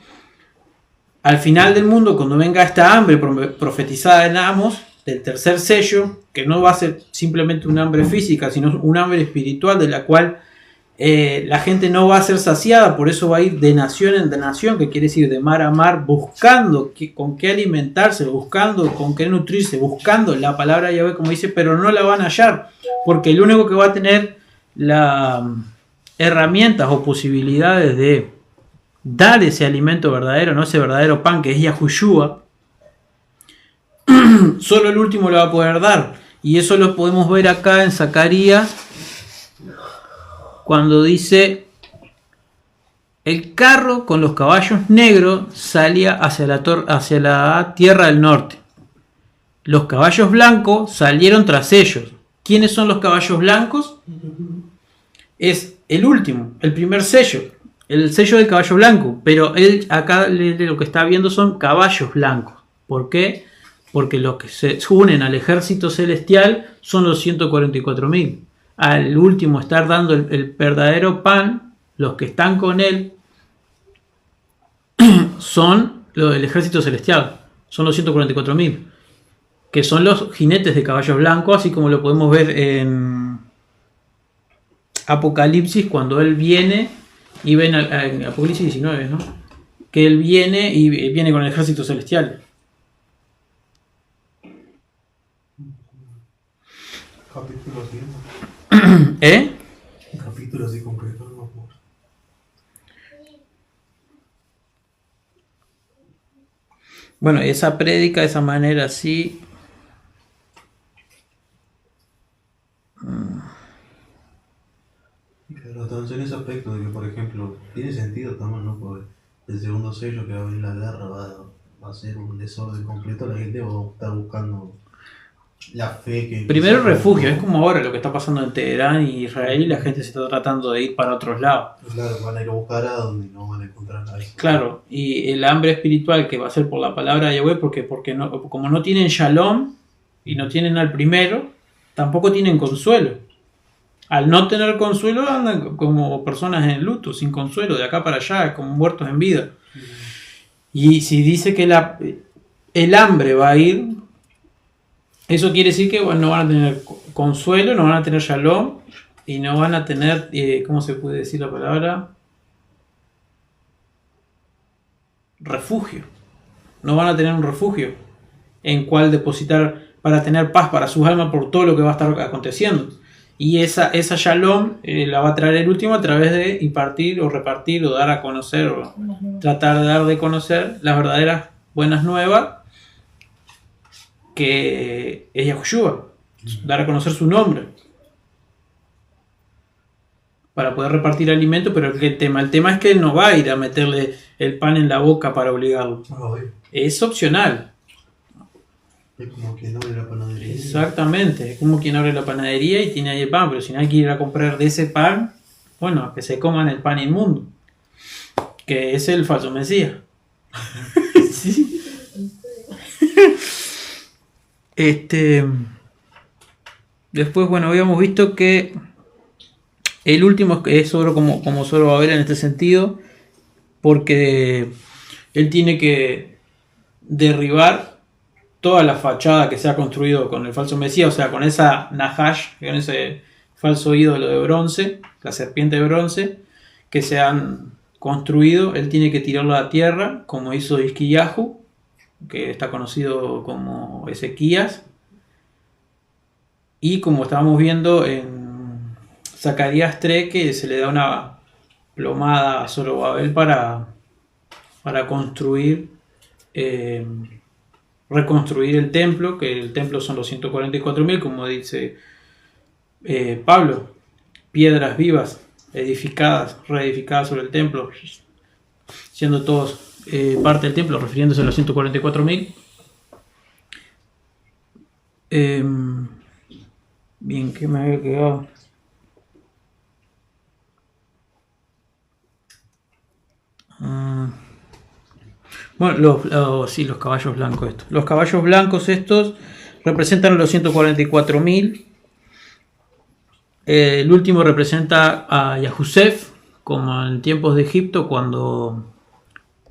al final del mundo, cuando venga esta hambre profetizada en Amos, del tercer sello, que no va a ser simplemente un hambre física, sino un hambre espiritual, de la cual la gente no va a ser saciada, por eso va a ir de nación en nación, que quiere decir de mar a mar, buscando con qué alimentarse, buscando con qué nutrirse, buscando la palabra Yahweh, como dice, pero no la van a hallar, porque el único que va a tener las herramientas o posibilidades de dar ese alimento verdadero, no ese verdadero pan que es Yahushua, solo el último lo va a poder dar. Y eso lo podemos ver acá en Zacarías, cuando dice: el carro con los caballos negros salía hacia la tierra del norte. Los caballos blancos salieron tras ellos. ¿Quiénes son los caballos blancos? Es el último, el primer sello, el sello del caballo blanco. Pero él acá lo que está viendo son caballos blancos. ¿Por qué? Porque los que se unen al ejército celestial son los 144.000. Al último estar dando el verdadero pan, los que están con él son los del ejército celestial, son los 144.000, que son los jinetes de caballos blancos, así como lo podemos ver en Apocalipsis, cuando él viene y ven en Apocalipsis 19, ¿no? Que él viene y viene con el ejército celestial. Capítulo así, ¿no? ¿Eh? Capítulo así concreto, no. Bueno, esa prédica, de esa manera así. Pero entonces en ese aspecto de que, por ejemplo, tiene sentido también, ¿no? Porque el segundo sello que va a venir la guerra va a ser un desorden completo, la gente va a estar buscando la fe que... Primero refugio, es como ahora lo que está pasando en Teherán y Israel, y la gente se está tratando de ir para otros lados. Claro, van a ir a buscar a donde no van a encontrar nada. Claro, y el hambre espiritual que va a ser por la palabra de Yahweh, porque no, como no tienen shalom y no tienen al primero, tampoco tienen consuelo. Al no tener consuelo andan como personas en luto, sin consuelo, de acá para allá, como muertos en vida. Y si dice que el hambre va a ir, eso quiere decir que no van a tener consuelo, no van a tener shalom y no van a tener, ¿cómo se puede decir la palabra? Refugio. No van a tener un refugio en cual depositar para tener paz para sus almas por todo lo que va a estar aconteciendo. Y esa shalom la va a traer el último a través de impartir o repartir o dar a conocer o tratar de dar de conocer las verdaderas buenas nuevas, que es Yahushua, dar a conocer su nombre para poder repartir alimento. Pero el tema es que él no va a ir a meterle el pan en la boca para obligarlo, es opcional. Es como quien abre la panadería. Exactamente, es como quien abre la panadería y tiene ahí el pan, pero si nadie quiere ir a comprar de ese pan, bueno, que se coman el pan inmundo, que es el falso Mesías. Sí. Después, bueno, habíamos visto que el último es solo como solo va a haber en este sentido, porque él tiene que derribar toda la fachada que se ha construido con el falso Mesías, o sea, con esa Nahash, con ese falso ídolo de bronce, la serpiente de bronce, que se han construido. Él tiene que tirarlo a la tierra, como hizo Hizkiyahu, que está conocido como Ezequías, y como estábamos viendo en Zacarías 3, que se le da una plomada a Zorobabel para construir, reconstruir el templo, que el templo son los 144.000, como dice Pablo, piedras vivas, edificadas, reedificadas sobre el templo, siendo todos parte del templo, refiriéndose a los 144.000. Bien, ¿qué me había quedado? Bueno, los caballos blancos estos. Los caballos blancos estos representan a los 144.000. El último representa a Yahusef, como en tiempos de Egipto, cuando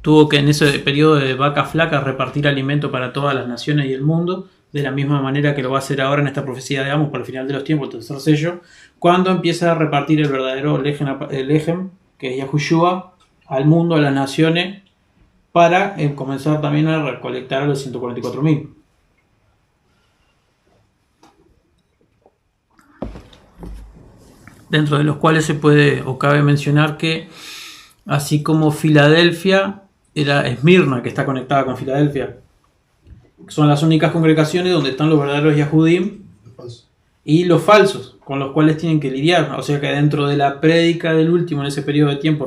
tuvo que en ese periodo de vacas flacas repartir alimento para todas las naciones y el mundo, de la misma manera que lo va a hacer ahora en esta profecía de Amos para el final de los tiempos, el tercer sello, cuando empieza a repartir el verdadero Lechem, que es Yahushua, al mundo, a las naciones, para comenzar también a recolectar a los 144.000. Dentro de los cuales se puede o cabe mencionar que, así como Filadelfia, era Esmirna, que está conectada con Filadelfia, son las únicas congregaciones donde están los verdaderos Yahudim y los falsos, con los cuales tienen que lidiar. O sea que dentro de la prédica del último, en ese periodo de tiempo,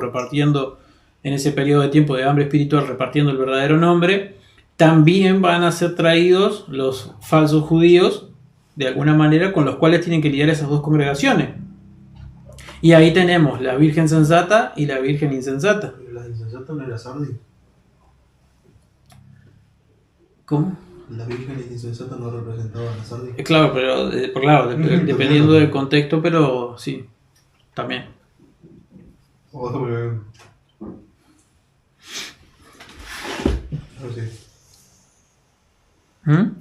en ese periodo de tiempo de hambre espiritual, repartiendo el verdadero nombre, también van a ser traídos los falsos judíos, de alguna manera, con los cuales tienen que lidiar esas dos congregaciones. Y ahí tenemos la Virgen sensata y la Virgen insensata. Pero la insensata no era Sardi. ¿Cómo? La Virgen insensata no representaba a la Sardi. Claro, pero dependiendo del contexto, pero sí, también. Ahora sí. ¿Mm?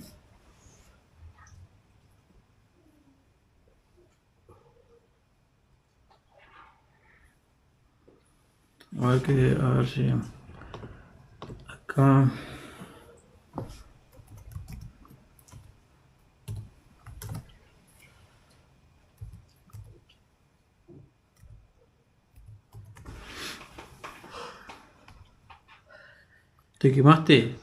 A ver si acá. ¿Te quemaste?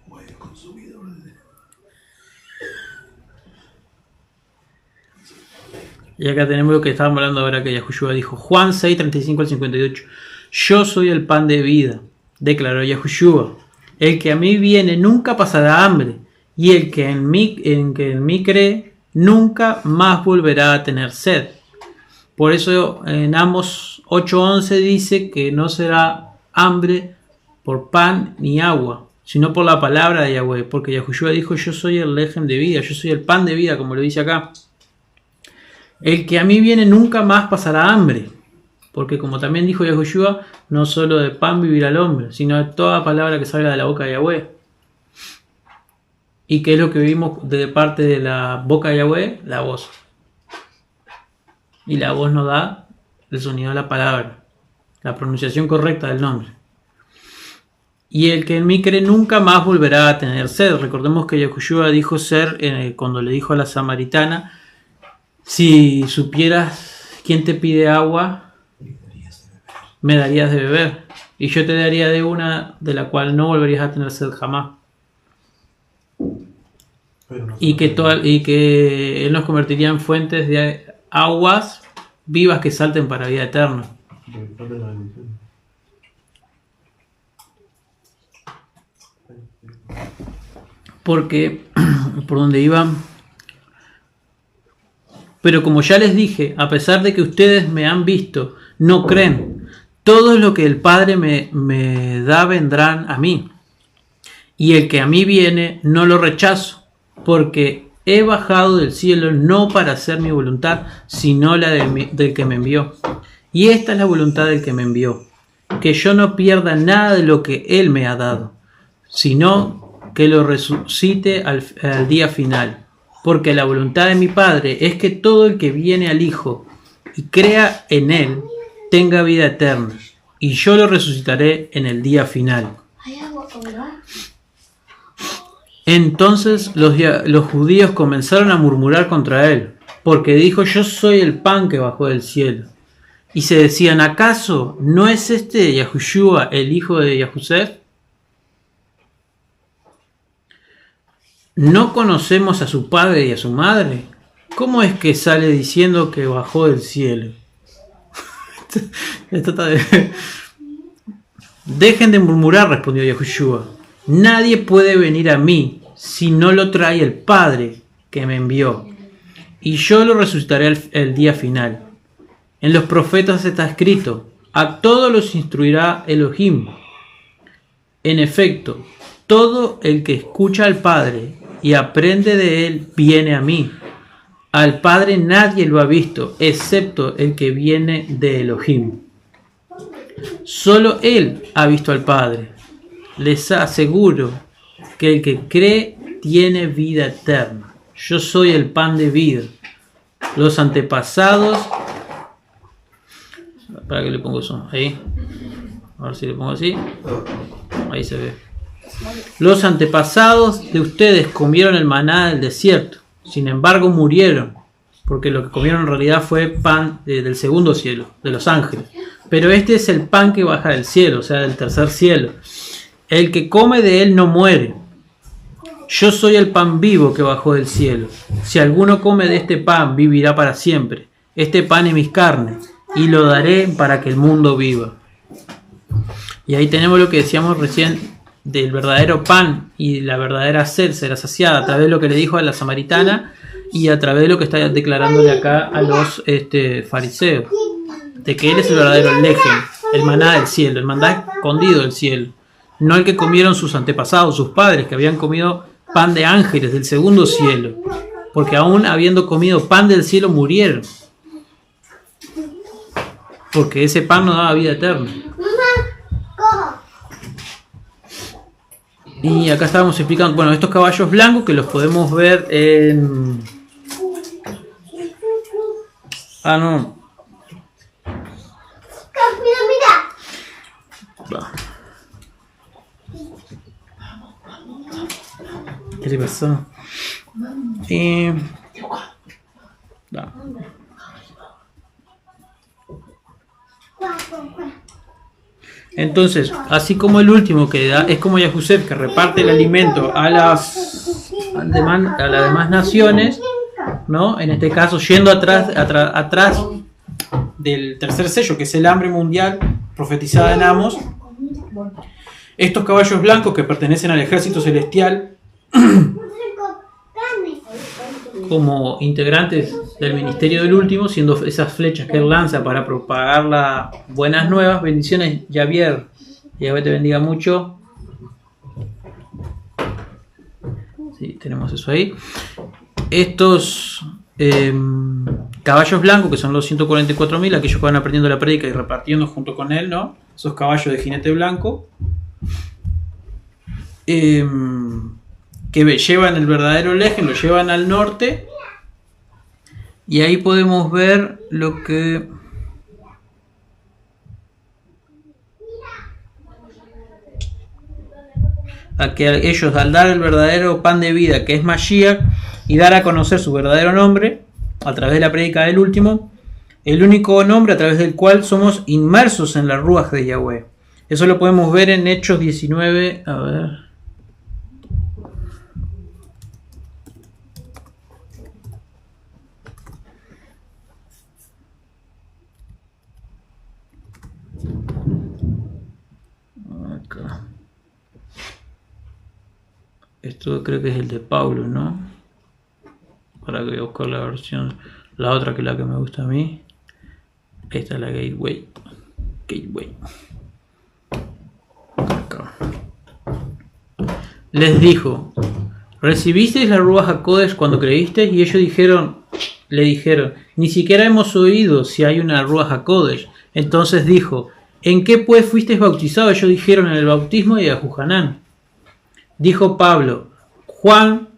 Bueno, consumidor de... Y acá tenemos lo que estábamos hablando ahora, que Yahushua dijo, Juan 6, 35 al 58. Yo soy el pan de vida, declaró Yahushua. El que a mí viene nunca pasará hambre, y el que en mí cree nunca más volverá a tener sed. Por eso en Amos 8:11 dice que no será hambre por pan ni agua, sino por la palabra de Yahweh, porque Yahushua dijo, yo soy el Lechem de vida, yo soy el pan de vida, como lo dice acá. El que a mí viene nunca más pasará hambre, porque como también dijo Yahushua, no solo de pan vivirá el hombre, sino de toda palabra que salga de la boca de Yahweh. ¿Y qué es lo que vimos de parte de la boca de Yahweh? La voz. Y la voz nos da el sonido de la palabra, la pronunciación correcta del nombre. Y el que en mí cree nunca más volverá a tener sed. Recordemos que Yahushua dijo cuando le dijo a la samaritana, si supieras quién te pide agua, me darías de beber. Y yo te daría de una de la cual no volverías a tener sed jamás. No, y que Él nos convertiría en fuentes de aguas vivas que salten para vida eterna. Porque, por donde iban. Pero como ya les dije, a pesar de que ustedes me han visto, no creen. Todo lo que el Padre me da vendrán a mí. Y el que a mí viene, no lo rechazo, porque he bajado del cielo no para hacer mi voluntad, sino la del que me envió. Y esta es la voluntad del que me envió, que yo no pierda nada de lo que Él me ha dado, sino que lo resucite al día final. Porque la voluntad de mi Padre es que todo el que viene al Hijo y crea en Él tenga vida eterna, y yo lo resucitaré en el día final. Entonces los judíos comenzaron a murmurar contra él, porque dijo, yo soy el pan que bajó del cielo. Y se decían, ¿acaso no es este Yahushua el hijo de Yahusef? ¿No conocemos a su padre y a su madre? ¿Cómo es que sale diciendo que bajó del cielo? Dejen de murmurar, respondió Yahushua. Nadie puede venir a mí si no lo trae el Padre que me envió, y yo lo resucitaré el día final. En los profetas está escrito, a todos los instruirá Elohim. En efecto, todo el que escucha al Padre y aprende de él viene a mí. Al Padre nadie lo ha visto, excepto el que viene de Elohim. Solo Él ha visto al Padre. Les aseguro que el que cree tiene vida eterna. Yo soy el pan de vida. Los antepasados... ¿Para qué le pongo eso? Ahí. A ver si le pongo así. Ahí se ve. Los antepasados de ustedes comieron el maná del desierto. Sin embargo murieron. Porque lo que comieron en realidad fue pan del segundo cielo, de los ángeles. Pero este es el pan que baja del cielo, o sea, del tercer cielo. El que come de él no muere. Yo soy el pan vivo que bajó del cielo. Si alguno come de este pan, vivirá para siempre. Este pan es mi carne, y lo daré para que el mundo viva. Y ahí tenemos lo que decíamos recién del verdadero pan y la verdadera sed será saciada a través de lo que le dijo a la samaritana y a través de lo que está declarándole acá a los fariseos. De que él es el verdadero lejem, el maná del cielo, el maná escondido del cielo. No el que comieron sus antepasados, sus padres, que habían comido pan de ángeles del segundo cielo, porque aún habiendo comido pan del cielo murieron, porque ese pan no daba vida eterna. Y acá estábamos explicando, bueno, estos caballos blancos que los podemos ver en... Ah, no. ¿Qué le pasó? No. Entonces, así como el último que da, es como Yahusef, que reparte el alimento a las demás naciones, ¿no? En este caso, yendo atrás del tercer sello, que es el hambre mundial, profetizada en Amos. Estos caballos blancos que pertenecen al ejército celestial, como integrantes del ministerio del último, siendo esas flechas que él lanza para propagar las buenas nuevas. Bendiciones, Javier. Yahweh te bendiga mucho. Sí, tenemos eso ahí. Estos caballos blancos, que son los 144.000, aquellos que van aprendiendo la prédica y repartiendo junto con él, ¿no? Esos caballos de jinete blanco. Que llevan el verdadero lejem, lo llevan al norte, y ahí podemos ver lo que ellos, al dar el verdadero pan de vida, que es Mashiach, y dar a conocer su verdadero nombre a través de la prédica del último, el único nombre a través del cual somos inmersos en la Ruach de Yahweh. Eso lo podemos ver en Hechos 19, a ver. Acá. Esto creo que es el de Pablo, ¿no? Para que voy a buscar la versión, la otra, que es la que me gusta a mí. Esta es la Gateway. Acá. Les dijo: ¿recibisteis la Ruach HaKodesh cuando creísteis? Y ellos le dijeron: ni siquiera hemos oído si hay una Ruach HaKodesh. Entonces dijo: ¿en qué pues fuisteis bautizados? Ellos dijeron: en el bautismo de Yahuhanán. Dijo Pablo: Juan,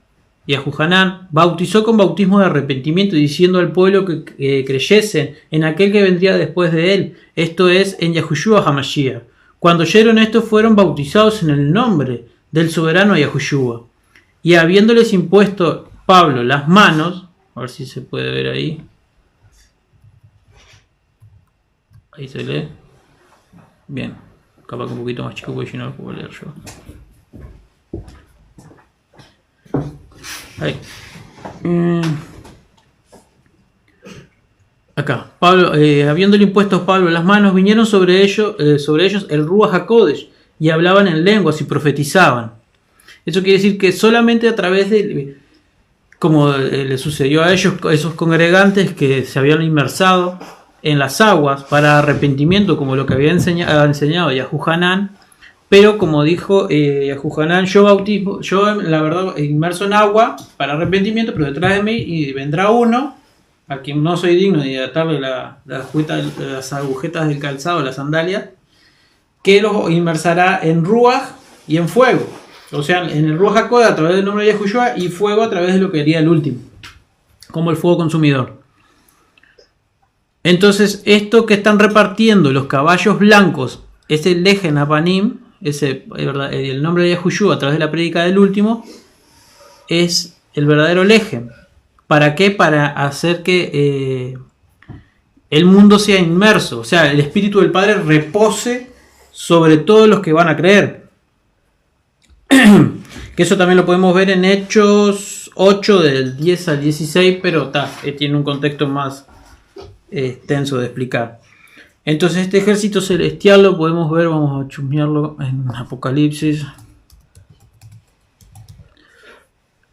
Yahuhanán, bautizó con bautismo de arrepentimiento, diciendo al pueblo que creyesen en aquel que vendría después de él, esto es, en Yahushua HaMashiach. Cuando oyeron esto, fueron bautizados en el nombre del soberano Yahushua. Y habiéndoles impuesto Pablo las manos, a ver si se puede ver ahí. Ahí se lee. Bien, capaz que un poquito más chico porque si no lo puedo leer yo. Ahí. Acá, Pablo, habiéndole impuesto Pablo las manos, vinieron sobre ellos el Ruach HaKodesh, y hablaban en lenguas y profetizaban. Eso quiere decir que solamente a través de, como le sucedió a ellos, esos congregantes que se habían inmersado en las aguas para arrepentimiento, como lo que había enseñado Yahuhanán, Pero como dijo Yahuhanan, yo la verdad inmerso en agua para arrepentimiento, pero detrás de mí y vendrá uno a quien no soy digno de atarle las agujetas del calzado, las sandalias, que los inmersará en ruaj y en fuego. O sea, en el ruaj HaKodesh a través del nombre de Yahushua y fuego a través de lo que haría el último, como el fuego consumidor. Entonces, esto que están repartiendo los caballos blancos es el Lejen Apanim, el nombre de Yahushua a través de la prédica del último, es el verdadero Lejen. ¿Para qué? Para hacer que el mundo sea inmerso, o sea, el Espíritu del Padre repose sobre todos los que van a creer. Que eso también lo podemos ver en Hechos 8 del 10 al 16, pero tiene un contexto más extenso de explicar. Entonces este ejército celestial lo podemos ver, vamos a chusmearlo en Apocalipsis.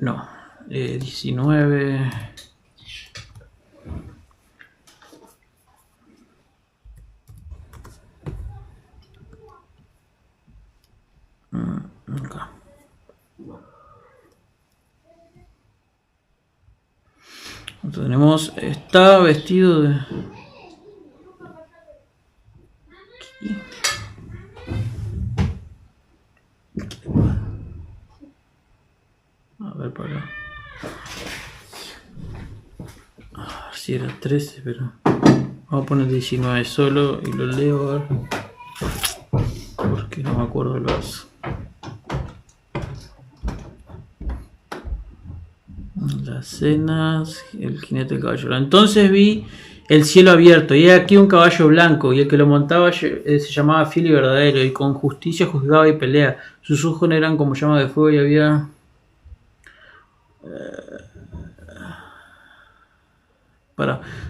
No, 19. Acá. Tenemos, está vestido de... A ver para... Si era 13, pero... Vamos a poner 19 solo y lo leo a ver. Porque no me acuerdo el verso. Las cenas, el jinete del caballo. Entonces vi el cielo abierto y aquí un caballo blanco y el que lo montaba se llamaba fiel y verdadero y con justicia juzgaba y pelea. Sus ojos eran como llamas de fuego y había...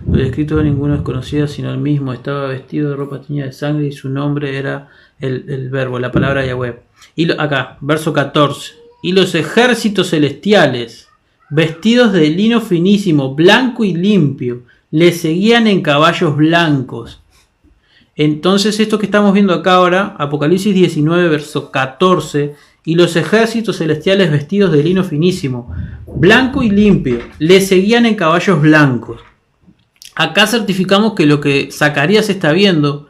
Lo escrito de ninguno desconocido sino el mismo. Estaba vestido de ropa teñida de sangre y su nombre era el verbo, la palabra Yahweh. Y acá, verso 14. Y los ejércitos celestiales, vestidos de lino finísimo, blanco y limpio, le seguían en caballos blancos. Entonces esto que estamos viendo acá ahora, Apocalipsis 19, verso 14, y los ejércitos celestiales vestidos de lino finísimo, blanco y limpio, le seguían en caballos blancos. Acá certificamos que lo que Zacarías está viendo,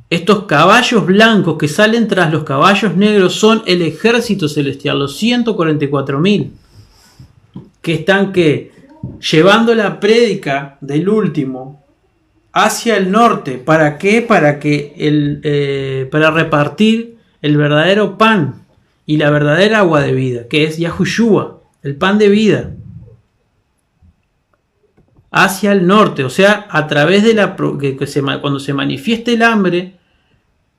estos caballos blancos que salen tras los caballos negros son el ejército celestial, los 144.000. Que están llevando la prédica del último hacia el norte. ¿Para qué? Para repartir el verdadero pan y la verdadera agua de vida, que es Yahushua, el pan de vida, hacia el norte. O sea, a través de cuando se manifieste el hambre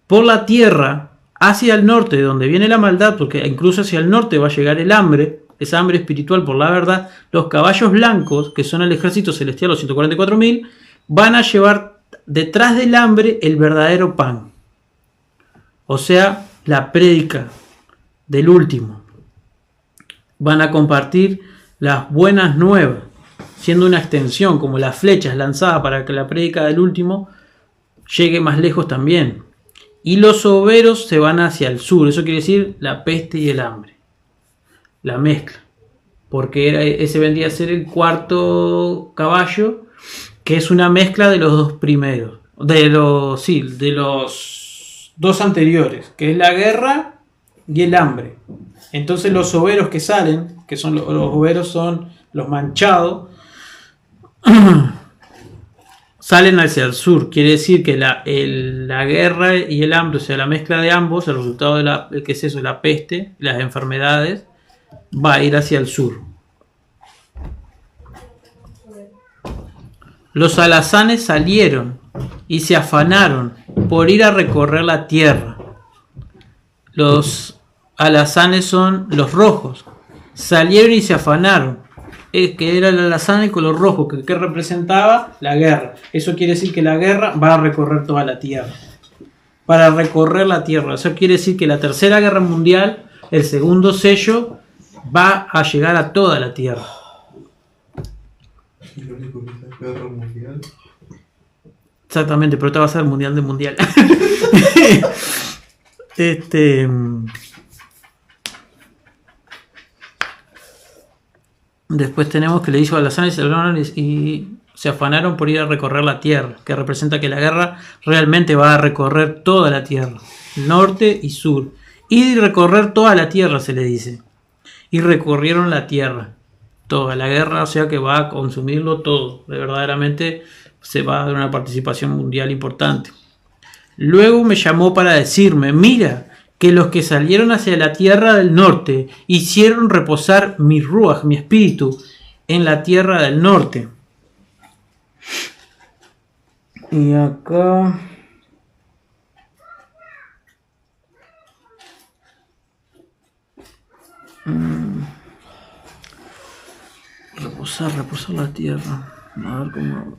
por la tierra hacia el norte, de donde viene la maldad, porque incluso hacia el norte va a llegar el hambre, esa hambre espiritual por la verdad, los caballos blancos, que son el ejército celestial, los 144.000, van a llevar detrás del hambre el verdadero pan. O sea, la prédica del último. Van a compartir las buenas nuevas, siendo una extensión, como las flechas lanzadas para que la prédica del último llegue más lejos también. Y los overos se van hacia el sur, eso quiere decir la peste y el hambre. La mezcla, porque ese vendría a ser el cuarto caballo, que es una mezcla de los dos primeros, de los dos anteriores, que es la guerra y el hambre. Entonces los overos que salen, que son los overos son los manchados, salen hacia el sur. Quiere decir que la guerra y el hambre, o sea, la mezcla de ambos, el resultado de ¿qué es eso? La peste, las enfermedades, va a ir hacia el sur. Los alazanes salieron y se afanaron por ir a recorrer la tierra. Los alazanes son los rojos. Salieron y se afanaron. Que era el alazán de color rojo, que representaba la guerra. Eso quiere decir que la guerra va a recorrer toda la tierra. Para recorrer la tierra. Eso quiere decir que la tercera guerra mundial, el segundo sello, va a llegar a toda la tierra. ¿Y lo único que es la guerra mundial? Exactamente, pero esta va a ser el mundial de mundial. Después tenemos que le hizo Alazán y se afanaron por ir a recorrer la tierra, que representa que la guerra realmente va a recorrer toda la tierra, norte y sur. Y recorrer toda la tierra se le dice. Y recorrieron la tierra, toda la guerra, o sea que va a consumirlo todo. Verdaderamente se va a dar una participación mundial importante. Luego me llamó para decirme, mira, que los que salieron hacia la tierra del norte hicieron reposar mi ruaj, mi espíritu, en la tierra del norte. Y acá... reposar la tierra. A ver cómo...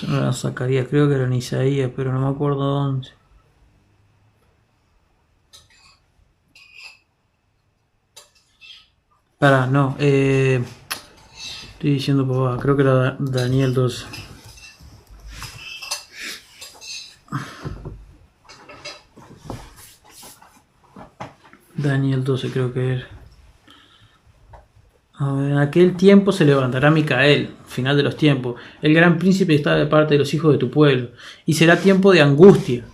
No era Zacarías, creo que era en Isaías, pero no me acuerdo dónde. Pará, no, estoy diciendo papá, creo que era Daniel 12. Daniel 12 creo que era. A ver, en aquel tiempo se levantará Micael, final de los tiempos. El gran príncipe está de parte de los hijos de tu pueblo. Y será tiempo de angustia,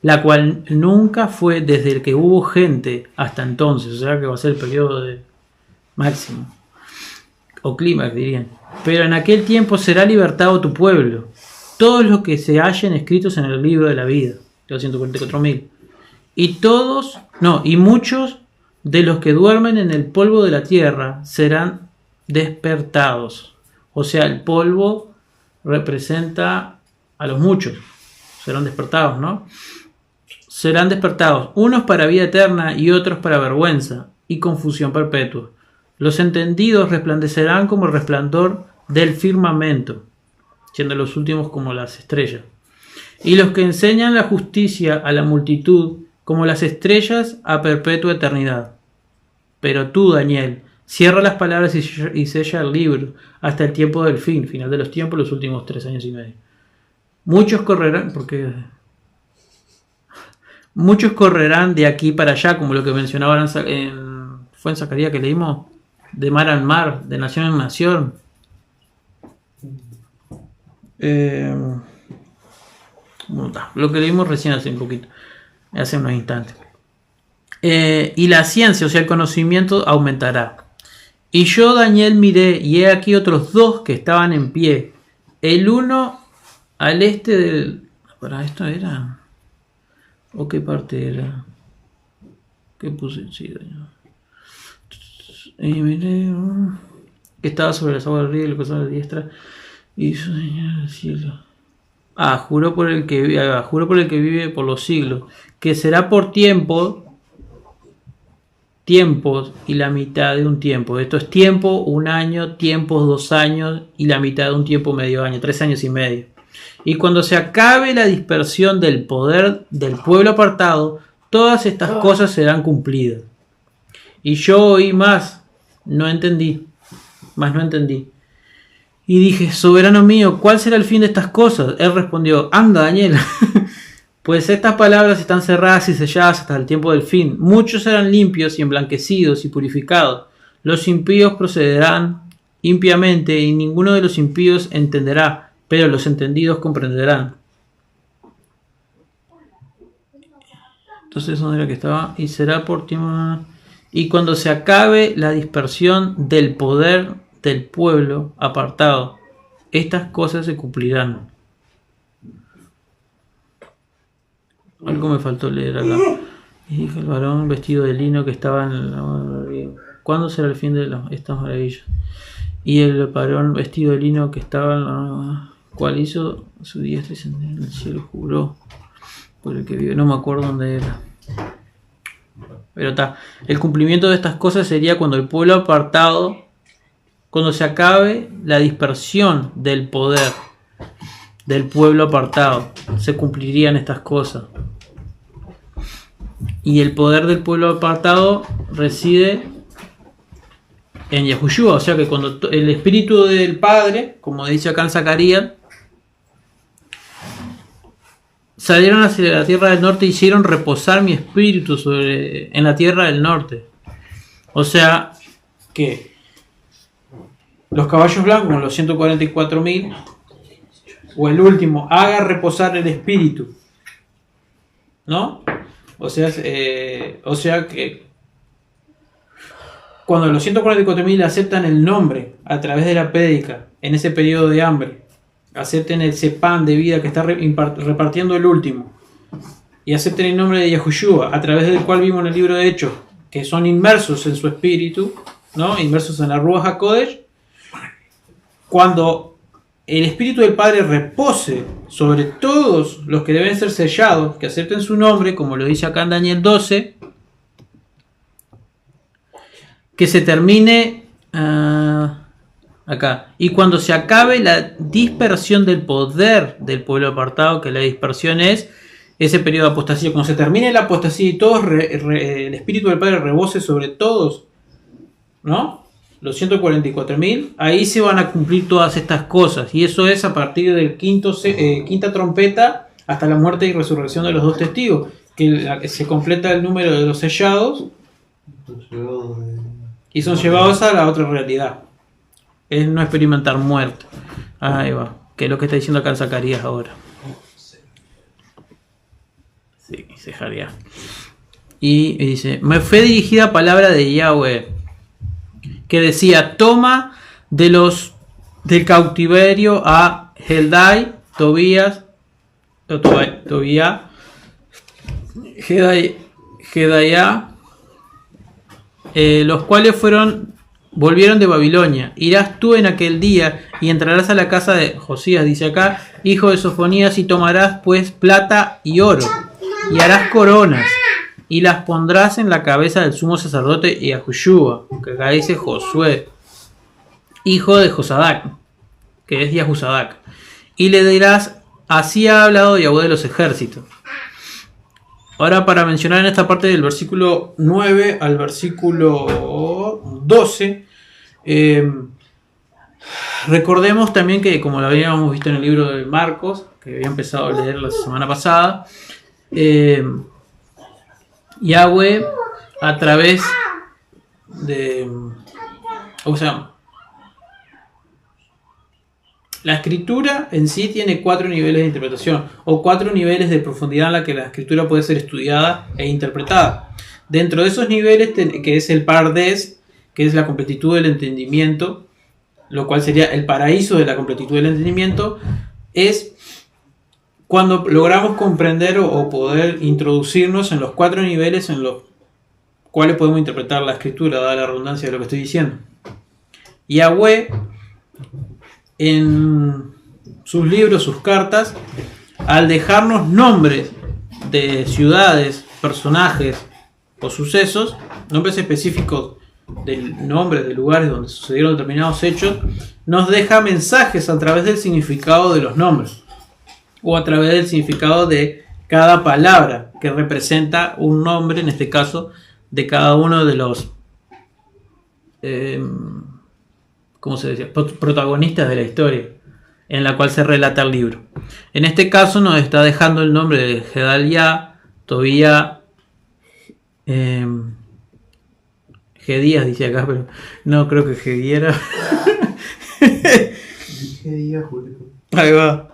la cual nunca fue desde el que hubo gente hasta entonces. O sea que va a ser el periodo de máximo. O clímax dirían. Pero en aquel tiempo será libertado tu pueblo. Todos los que se hallen escritos en el libro de la vida. Los 144.000. Y muchos de los que duermen en el polvo de la tierra serán despertados. O sea, el polvo representa a los muchos. Serán despertados, ¿no? Serán despertados, unos para vida eterna y otros para vergüenza y confusión perpetua. Los entendidos resplandecerán como el resplandor del firmamento, siendo los últimos como las estrellas. Y los que enseñan la justicia a la multitud como las estrellas a perpetua eternidad. Pero tú, Daniel, cierra las palabras y sella el libro hasta el tiempo del fin, final de los tiempos, los últimos 3 años y medio. Muchos correrán de aquí para allá, como lo que mencionaban fue en Zacarías que leímos, de mar en mar, de nación en nación. Lo que leímos recién hace unos instantes. Y la ciencia, o sea el conocimiento, aumentará. Y yo, Daniel, miré y he aquí otros 2 que estaban en pie, el uno al este del... ¿Para esto era? ¿O qué parte era? ¿Qué puse? Sí, Daniel. Y miré que estaba sobre las aguas del río y lo que estaba a la diestra y hizo señal del cielo. Juró por el que vive por los siglos, que será por tiempos y la mitad de un tiempo. Esto es tiempo, 1 año, tiempos, 2 años y la mitad de un tiempo, medio año, 3 años y medio. Y cuando se acabe la dispersión del poder del pueblo apartado, todas estas cosas serán cumplidas. Y yo oí más no entendí. Y dije, soberano mío, ¿cuál será el fin de estas cosas? Él respondió, anda, Daniel, pues estas palabras están cerradas y selladas hasta el tiempo del fin. Muchos serán limpios y emblanquecidos y purificados. Los impíos procederán impiamente y ninguno de los impíos entenderá, pero los entendidos comprenderán. Entonces, ¿dónde era que estaba? Y será por tiempo... Y cuando se acabe la dispersión del poder del pueblo apartado, estas cosas se cumplirán. Algo me faltó leer acá. Y dijo el varón vestido de lino que estaba en la río. ¿Cuándo será el fin de estas maravillas? Y el varón vestido de lino que estaba en la... ¿Cuál hizo su diestra y en el cielo juró por el que vive? No me acuerdo dónde era. Pero está. El cumplimiento de estas cosas sería cuando el pueblo apartado, cuando se acabe la dispersión del poder del pueblo apartado, se cumplirían estas cosas. Y el poder del pueblo apartado reside en Yahushua. O sea que cuando el espíritu del Padre, como dice acá en Zacarías, salieron hacia la tierra del norte y hicieron reposar mi espíritu en la tierra del norte. O sea que los caballos blancos, los 144.000, o el último, haga reposar el espíritu, ¿no? O sea que cuando los 144.000 aceptan el nombre a través de la prédica en ese periodo de hambre, acepten ese pan de vida que está repartiendo el último, y acepten el nombre de Yahushua, a través del cual vimos en el libro de Hechos, que son inmersos en su espíritu, ¿no? Inmersos en la Ruach HaKodesh. Cuando el espíritu del Padre repose sobre todos los que deben ser sellados, que acepten su nombre, como lo dice acá en Daniel 12, que se termine acá. Y cuando se acabe la dispersión del poder del pueblo apartado, que la dispersión es ese periodo de apostasía, cuando se termine la apostasía y todos el espíritu del Padre rebose sobre todos, ¿no? Los 144.000, ahí se van a cumplir todas estas cosas. Y eso es a partir del quinta trompeta hasta la muerte y resurrección de los dos testigos, que se completa el número de los sellados y son llevados a la otra realidad. Es no experimentar muerte. Ahí va. Que es lo que está diciendo acá en Zacarías ahora. Sí, Zacarías. Y dice: me fue dirigida palabra de Yahweh, que decía: toma del cautiverio a Heldai, Tobías, Jedaiah, los cuales volvieron de Babilonia. Irás tú en aquel día y entrarás a la casa de Josías, dice acá, hijo de Sofonías, y tomarás pues plata y oro, y harás coronas, y las pondrás en la cabeza del sumo sacerdote Yahushua, que acá dice Josué, hijo de Josadac, que es Yahusadac, y le dirás: así ha hablado Yahweh de los ejércitos. Ahora, para mencionar en esta parte del versículo 9 al versículo 12, recordemos también que, como lo habíamos visto en el libro de Marcos, que había empezado a leer la semana pasada, Yahweh, a través de, o sea, la escritura en sí tiene 4 niveles de interpretación, o 4 niveles de profundidad en la que la escritura puede ser estudiada e interpretada. Dentro de esos niveles, que es el Pardes, que es la completitud del entendimiento, lo cual sería el paraíso de la completitud del entendimiento, es cuando logramos comprender o poder introducirnos en los 4 niveles en los cuales podemos interpretar la escritura, dada la redundancia de lo que estoy diciendo. Yahweh, en sus libros, sus cartas, al dejarnos nombres de ciudades, personajes o sucesos, nombres específicos del nombre de lugares donde sucedieron determinados hechos, nos deja mensajes a través del significado de los nombres, o a través del significado de cada palabra que representa un nombre, en este caso, de cada uno de los ¿cómo se decía? Protagonistas de la historia en la cual se relata el libro. En este caso nos está dejando el nombre de Gedaliah, Tobías, Gedías dice acá, pero no creo que Gediera. Ahí va.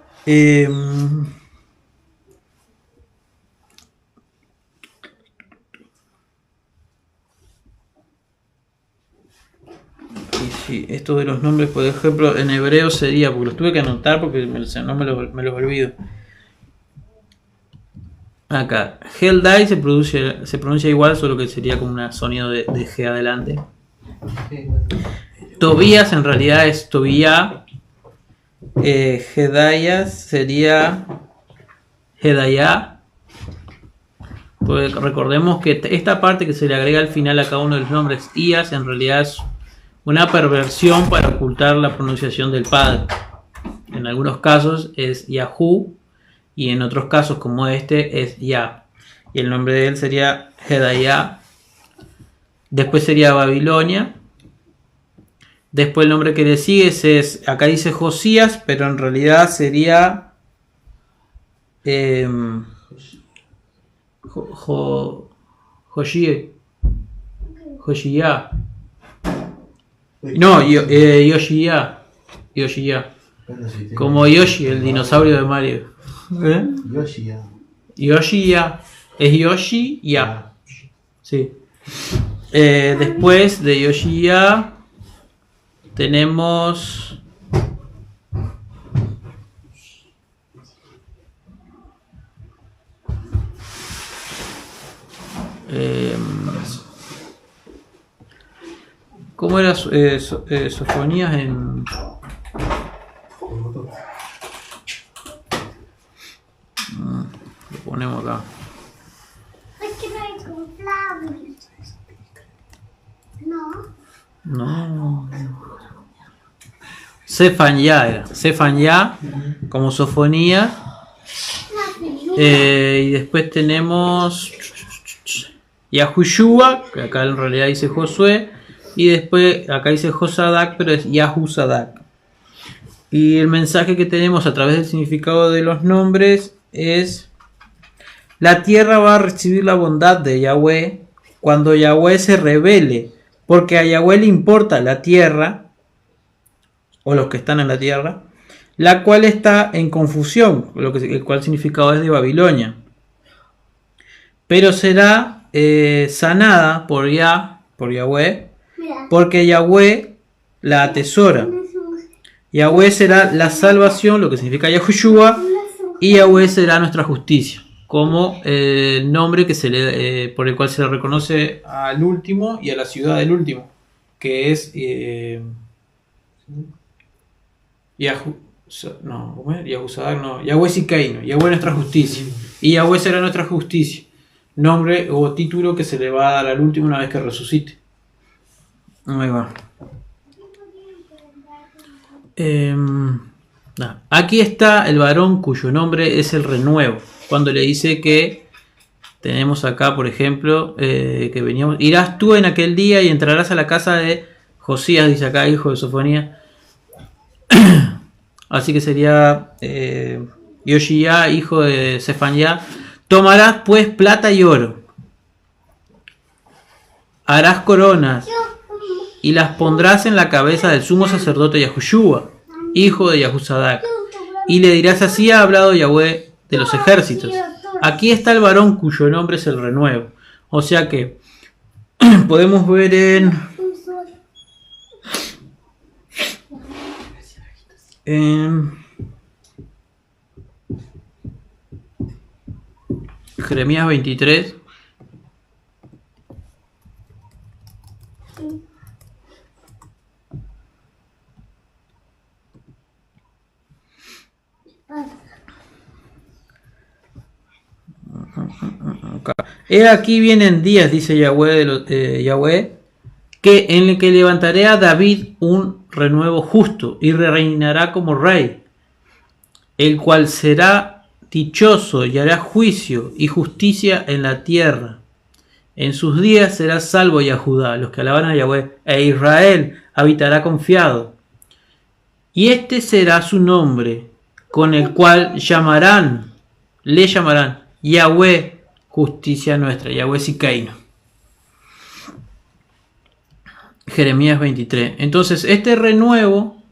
Sí, esto de los nombres, por ejemplo, en hebreo sería, porque los tuve que anotar porque no me los olvido. Acá, Heldai se pronuncia igual, solo que sería como un sonido de G adelante. Tobías en realidad es Tobías. Jedaiah sería Jedaiah. Pues recordemos que esta parte que se le agrega al final a cada uno de los nombres Ias en realidad es una perversión para ocultar la pronunciación del Padre. En algunos casos es Yahu y en otros casos como este es Yah. y el nombre de él sería Jedaiah. Después sería Babilonia. Después el nombre que le sigue es acá dice Josías, pero en realidad sería Yoshiyah. No, Yoshiyah. Depende si tiene- Como Yoshi, el dinosaurio de Mario. ¿Eh? Yoshi ya. Yoshiyah. Es Yoshiyah. Sí. Después de Yoshiyah tenemos ¿cómo era Sofonías en lo ponemos acá? No. Sefanyá era. Sefanyá como Sofonía. Y después tenemos Yahushua, que acá en realidad dice Josué. Y después acá dice Josadak, pero es Yahusadak. Y el mensaje que tenemos a través del significado de los nombres es: la tierra va a recibir la bondad de Yahweh cuando Yahweh se revele, porque a Yahweh le importa la tierra, o los que están en la tierra, la cual está en confusión, el cual significado es de Babilonia. Pero será sanada por Yahweh, porque Yahweh la atesora. Yahweh será la salvación, lo que significa Yahushua, y Yahweh será nuestra justicia, como el nombre que por el cual se le reconoce al último y a la ciudad del último, que es Yahweh Sikaino, Yahweh nuestra justicia, y Yahweh será nuestra justicia, nombre o título que se le va a dar al último una vez que resucite. Ahí va. Aquí está el varón cuyo nombre es el renuevo. Cuando le dice que tenemos acá, por ejemplo, que veníamos, irás tú en aquel día y entrarás a la casa de Josías, dice acá, hijo de Sofonía. Así que sería Yoshiyah, hijo de Sefanyá. Tomarás pues plata y oro, harás coronas y las pondrás en la cabeza del sumo sacerdote Yahushua, hijo de Yahusadak, y le dirás: así ha hablado Yahweh de los ejércitos. Aquí está el varón cuyo nombre es el renuevo. O sea que podemos ver en Jeremías 23. He aquí vienen días, dice Yahweh, que en el que levantaré a David un renuevo justo y reinará como rey, el cual será dichoso y hará juicio y justicia en la tierra. En sus días será salvo Yahudá, los que alaban a Yahweh, e Israel habitará confiado. Y este será su nombre, con el cual le llamarán Yahweh, justicia nuestra, Yahweh Sikaino. Jeremías 23. Entonces, este renuevo,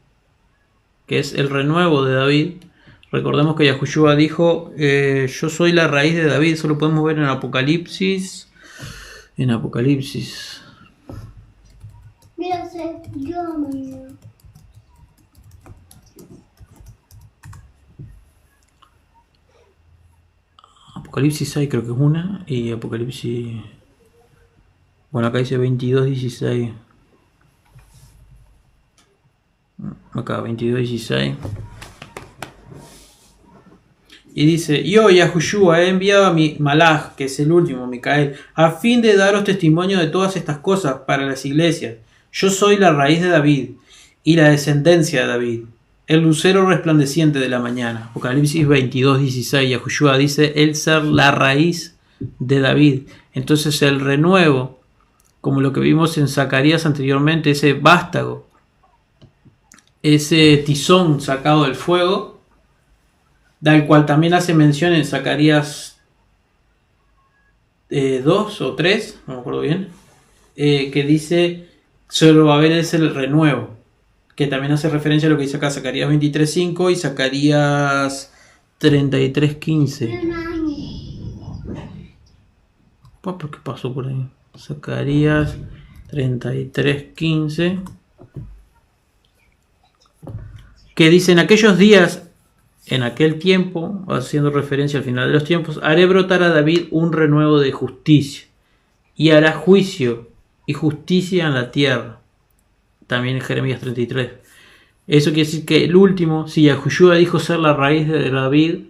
que es el renuevo de David, recordemos que Yahushua dijo: yo soy la raíz de David. Eso lo podemos ver en Apocalipsis. Mira, Apocalipsis 6 creo que es una, y Apocalipsis, bueno, acá dice 22:16, acá 22:16, y dice: yo, Yahushua, he enviado a mi Malach, que es el último, Micael, a fin de daros testimonio de todas estas cosas para las iglesias. Yo soy la raíz de David y la descendencia de David, el lucero resplandeciente de la mañana. Apocalipsis 22:16. Yahushua dice él ser la raíz de David. Entonces el renuevo, como lo que vimos en Zacarías anteriormente, ese vástago, ese tizón sacado del fuego, del cual también hace mención en Zacarías 2 o 3, no me acuerdo bien, que dice Zorobabel es el renuevo, que también hace referencia a lo que dice acá Zacarías 23:5 y Zacarías 33:15. ¿Por qué pasó por ahí? Zacarías 33:15, que dice: en aquellos días, en aquel tiempo, haciendo referencia al final de los tiempos, haré brotar a David un renuevo de justicia, y hará juicio y justicia en la tierra. También en Jeremías 33. Eso quiere decir que el último, si Yahushua dijo ser la raíz de David,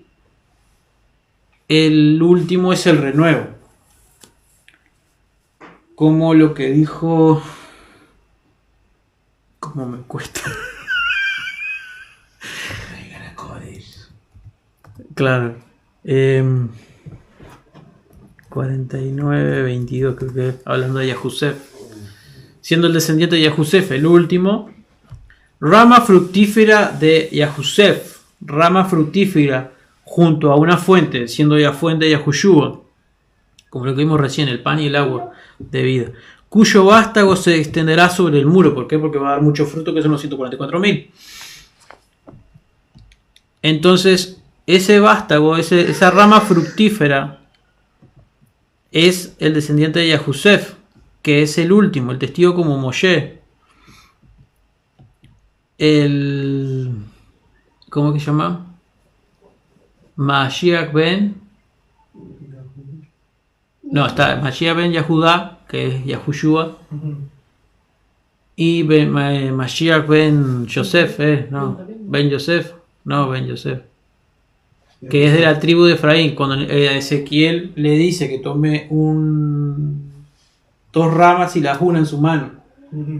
el último es el renuevo. Como lo que dijo... ¿Cómo me cuesta? Claro. 49:22 creo que, hablando de Yahusef. Siendo el descendiente de Yahusef el último. Rama fructífera de Yahusef. Rama fructífera junto a una fuente, siendo la fuente de Yahushua. Como lo que vimos recién, el pan y el agua de vida. Cuyo vástago se extenderá sobre el muro. ¿Por qué? Porque va a dar mucho fruto, que son los 144.000. Entonces, ese vástago, esa rama fructífera, es el descendiente de Yahusef, que es el último, el testigo como Moshe. ¿Cómo que se llama? Mashiach ben... No, está Mashiach ben Yahudá, que es Yahushua. Y Mashiach ben Yosef, no, ben Yosef, no, ben Yosef, que es de la tribu de Efraín. Cuando Ezequiel le dice que tome dos ramas y las una en su mano,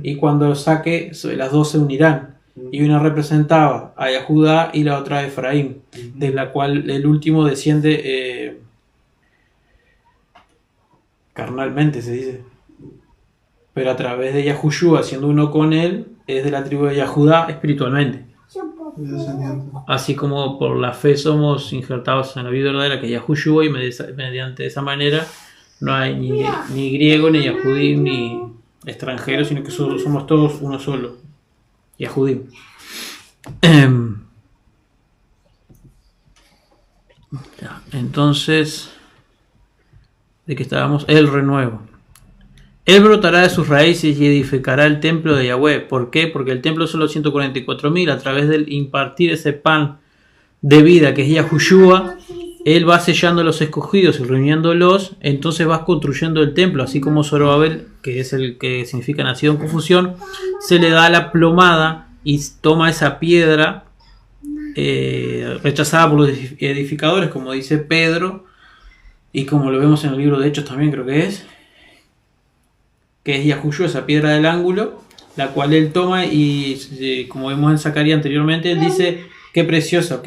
y cuando saque, las dos se unirán, y una representaba a Yahudá y la otra a Efraín, de la cual el último desciende carnalmente, se dice, pero a través de Yahushua, siendo uno con él, es de la tribu de Yahudá espiritualmente. Así como por la fe somos injertados en la vida verdadera, que es Yahushua, y mediante esa manera no hay ni griego, ni Yahudim, ni extranjeros, sino que somos todos uno solo, Yahudim. Entonces, ¿de qué estábamos? El renuevo. Él brotará de sus raíces y edificará el templo de Yahweh. ¿Por qué? Porque el templo son los 144.000. A través del impartir ese pan de vida que es Yahushua, él va sellando a los escogidos y reuniéndolos. Entonces va construyendo el templo. Así como Zorobabel, que es el que significa nacido en confusión, se le da la plomada y toma esa piedra rechazada por los edificadores, como dice Pedro, y como lo vemos en el libro de Hechos también, creo que es Yahushua, esa piedra del ángulo, la cual él toma y, como vemos en Zacarías anteriormente, él dice: qué preciosa, o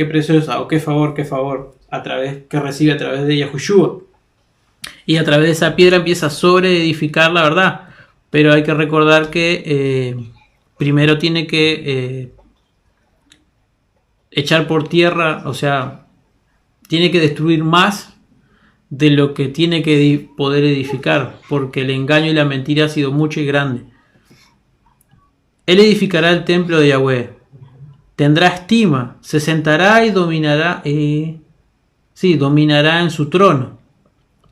qué favor, que recibe a través de Yahushua. Y a través de esa piedra empieza a sobreedificar la verdad. Pero hay que recordar que primero tiene que echar por tierra, o sea, tiene que destruir más de lo que tiene que poder edificar, porque el engaño y la mentira ha sido mucho y grande. Él edificará el templo de Yahweh, tendrá estima, se sentará y dominará, dominará en su trono.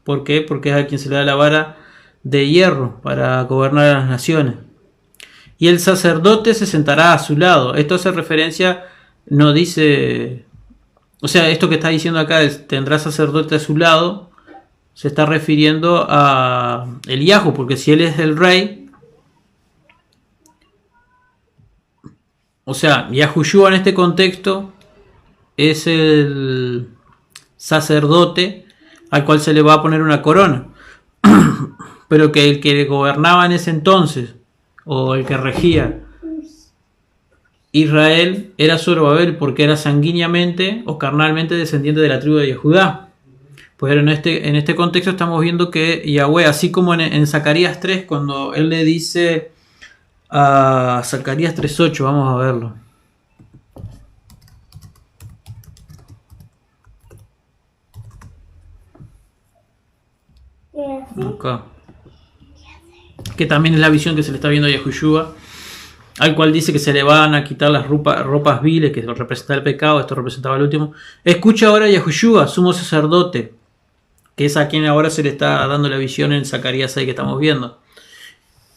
¿Por qué? Porque es a quien se le da la vara de hierro para gobernar a las naciones. Y el sacerdote se sentará a su lado. Esto hace referencia, no dice... O sea, esto que está diciendo acá es: tendrá sacerdote a su lado, se está refiriendo a Eliyahu, porque si él es el rey, o sea, Yahushua en este contexto es el sacerdote al cual se le va a poner una corona, pero que el que gobernaba en ese entonces, o el que regía Israel, era Zorobabel, porque era sanguíneamente o carnalmente descendiente de la tribu de Judá. Pero en este contexto estamos viendo que Yahweh, así como en Zacarías 3, cuando él le dice a Zacarías 3:8, vamos a verlo. Acá. Que también es la visión que se le está viendo a Yahushua, al cual dice que se le van a quitar las ropas viles, que representa el pecado, esto representaba el último. Escucha ahora a Yahushua, sumo sacerdote, que es a quien ahora se le está dando la visión en Zacarías 6 que estamos viendo.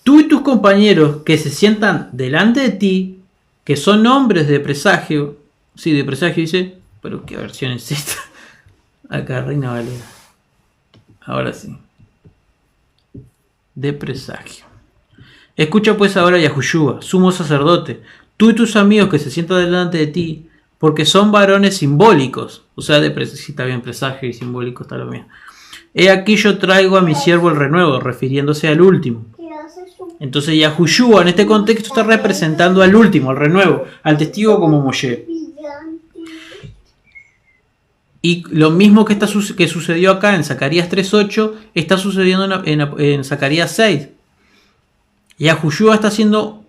Tú y tus compañeros que se sientan delante de ti, que son hombres de presagio, sí, de presagio dice, pero ¿qué versión es esta? Acá, Reina Valera. Ahora sí. De presagio. Escucha pues ahora a Yahushua, sumo sacerdote, tú y tus amigos que se sientan delante de ti, porque son varones simbólicos. O sea, si está bien, presagio y simbólico está lo mismo. He aquí yo traigo a mi siervo el renuevo, refiriéndose al último. Entonces Yahushua en este contexto está representando al último, al renuevo, al testigo como Moshe. Y lo mismo que sucedió acá en Zacarías 3:8 está sucediendo en Zacarías 6. Yahushua está haciendo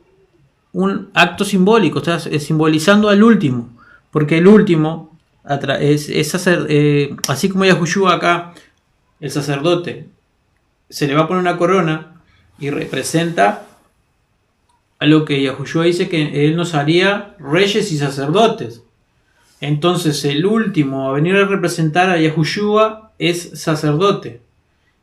un acto simbólico, está simbolizando al último, porque el último así como Yahushua acá, el sacerdote, se le va a poner una corona y representa a lo que Yahushua dice que él nos haría reyes y sacerdotes. Entonces el último a venir a representar a Yahushua es sacerdote,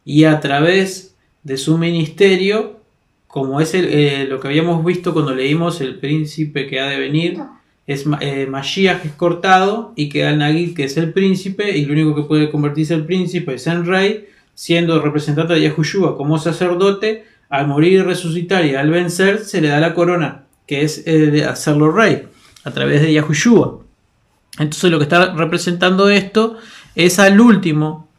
y a través de su ministerio, como es lo que habíamos visto cuando leímos el príncipe que ha de venir, es Mashiach, que es cortado, y queda el Nagid, que es el príncipe, y lo único que puede convertirse el príncipe es en rey, siendo representante de Yahushua como sacerdote. Al morir y resucitar y al vencer se le da la corona, que es de hacerlo rey a través de Yahushua. Entonces lo que está representando esto es al último,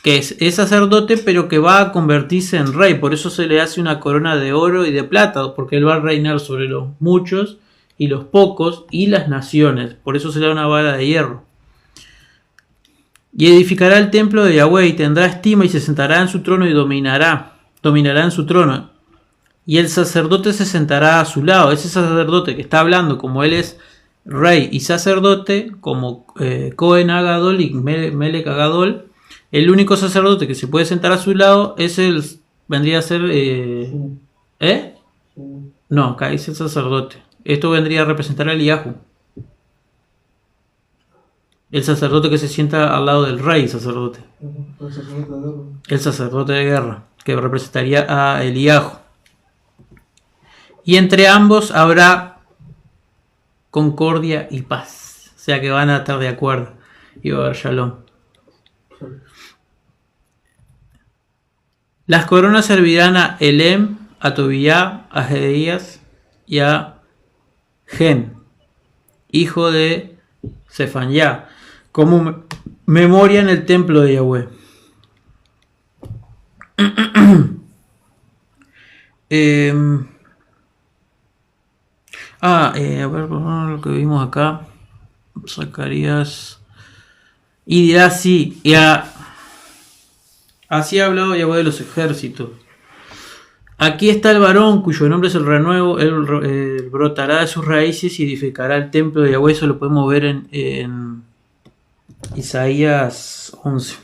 que es sacerdote, pero que va a convertirse en rey. Por eso se le hace una corona de oro y de plata, porque él va a reinar sobre los muchos y los pocos y las naciones. Por eso se le da una vara de hierro. Y edificará el templo de Yahweh y tendrá estima y se sentará en su trono y dominará en su trono. Y el sacerdote se sentará a su lado. Ese sacerdote que está hablando, como él es rey y sacerdote, como Cohen Agadol y Melech Agadol, el único sacerdote que se puede sentar a su lado vendría a ser no, acá dice el sacerdote. Esto vendría a representar a Eliyahu, el sacerdote que se sienta al lado del rey sacerdote, el sacerdote de guerra, que representaría a Eliyahu. Y entre ambos habrá concordia y paz, o sea que van a estar de acuerdo y va a haber shalom. Las coronas servirán a Elem, a Tobías, a Jedeías y a Gen, hijo de Sefanyá, como memoria en el templo de Yahweh. A ver lo que vimos acá. Zacarías. Y dirá así. Así ha hablado Yahweh de los ejércitos. Aquí está el varón cuyo nombre es el renuevo. Él brotará de sus raíces y edificará el templo de Yahweh. Eso lo podemos ver en Isaías 11.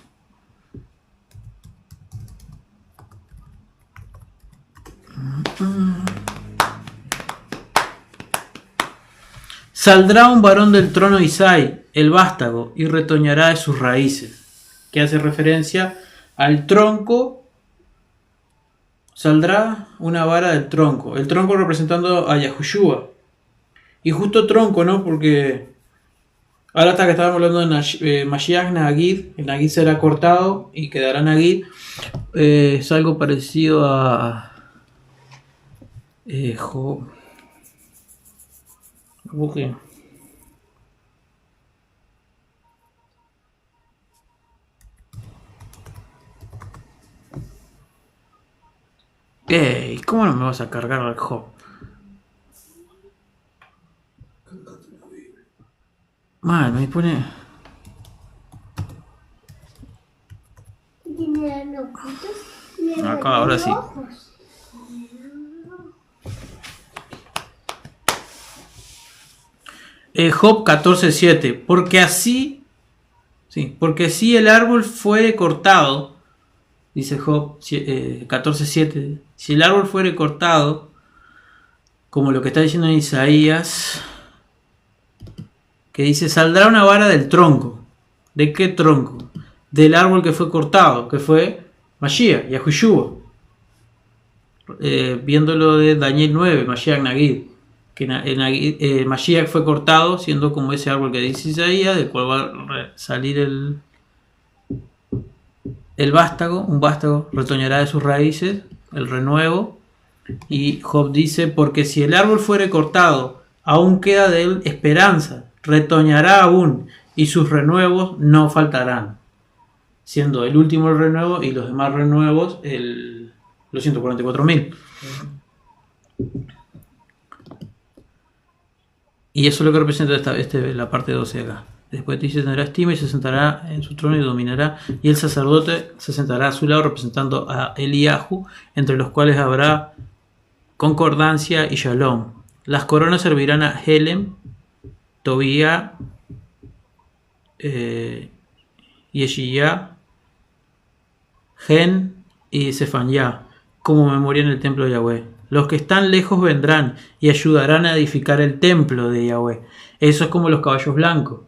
Saldrá un varón del trono de Isai, el vástago, y retoñará de sus raíces. Que hace referencia al tronco. Saldrá una vara del tronco. El tronco representando a Yahushua. Y justo tronco, ¿no? Porque ahora hasta que estábamos hablando de Mashiach Nagid, el Nagid será cortado y quedará Nagid. Es algo parecido a busque. Ey, ¿cómo no me vas a cargar al Job? Man, me pone. Acá, ahora sí. Job 14:7. Porque si el árbol fuere cortado, dice Job 14:7, si el árbol fuere cortado, como lo que está diciendo en Isaías, que dice, saldrá una vara del tronco. ¿De qué tronco? Del árbol que fue cortado, que fue Mashiach, Yahushua. Viéndolo de Daniel 9, Mashiach Nagid, que Mashiach fue cortado, siendo como ese árbol que dice Isaías, del cual va a salir el vástago, un vástago retoñará de sus raíces, el renuevo. Y Job dice, porque si el árbol fuere cortado, aún queda de él esperanza, retoñará aún, y sus renuevos no faltarán. Siendo el último el renuevo y los demás renuevos los 144.000. Y eso es lo que representa la parte 12 acá. Después dice, tendrá estima y se sentará en su trono y dominará. Y el sacerdote se sentará a su lado representando a Eliahu, entre los cuales habrá concordancia y shalom. Las coronas servirán a Helem, Tobía, Yeshiyah, Gen y Sefanyá, como memoria en el templo de Yahweh. Los que están lejos vendrán y ayudarán a edificar el templo de Yahweh. Eso es como los caballos blancos,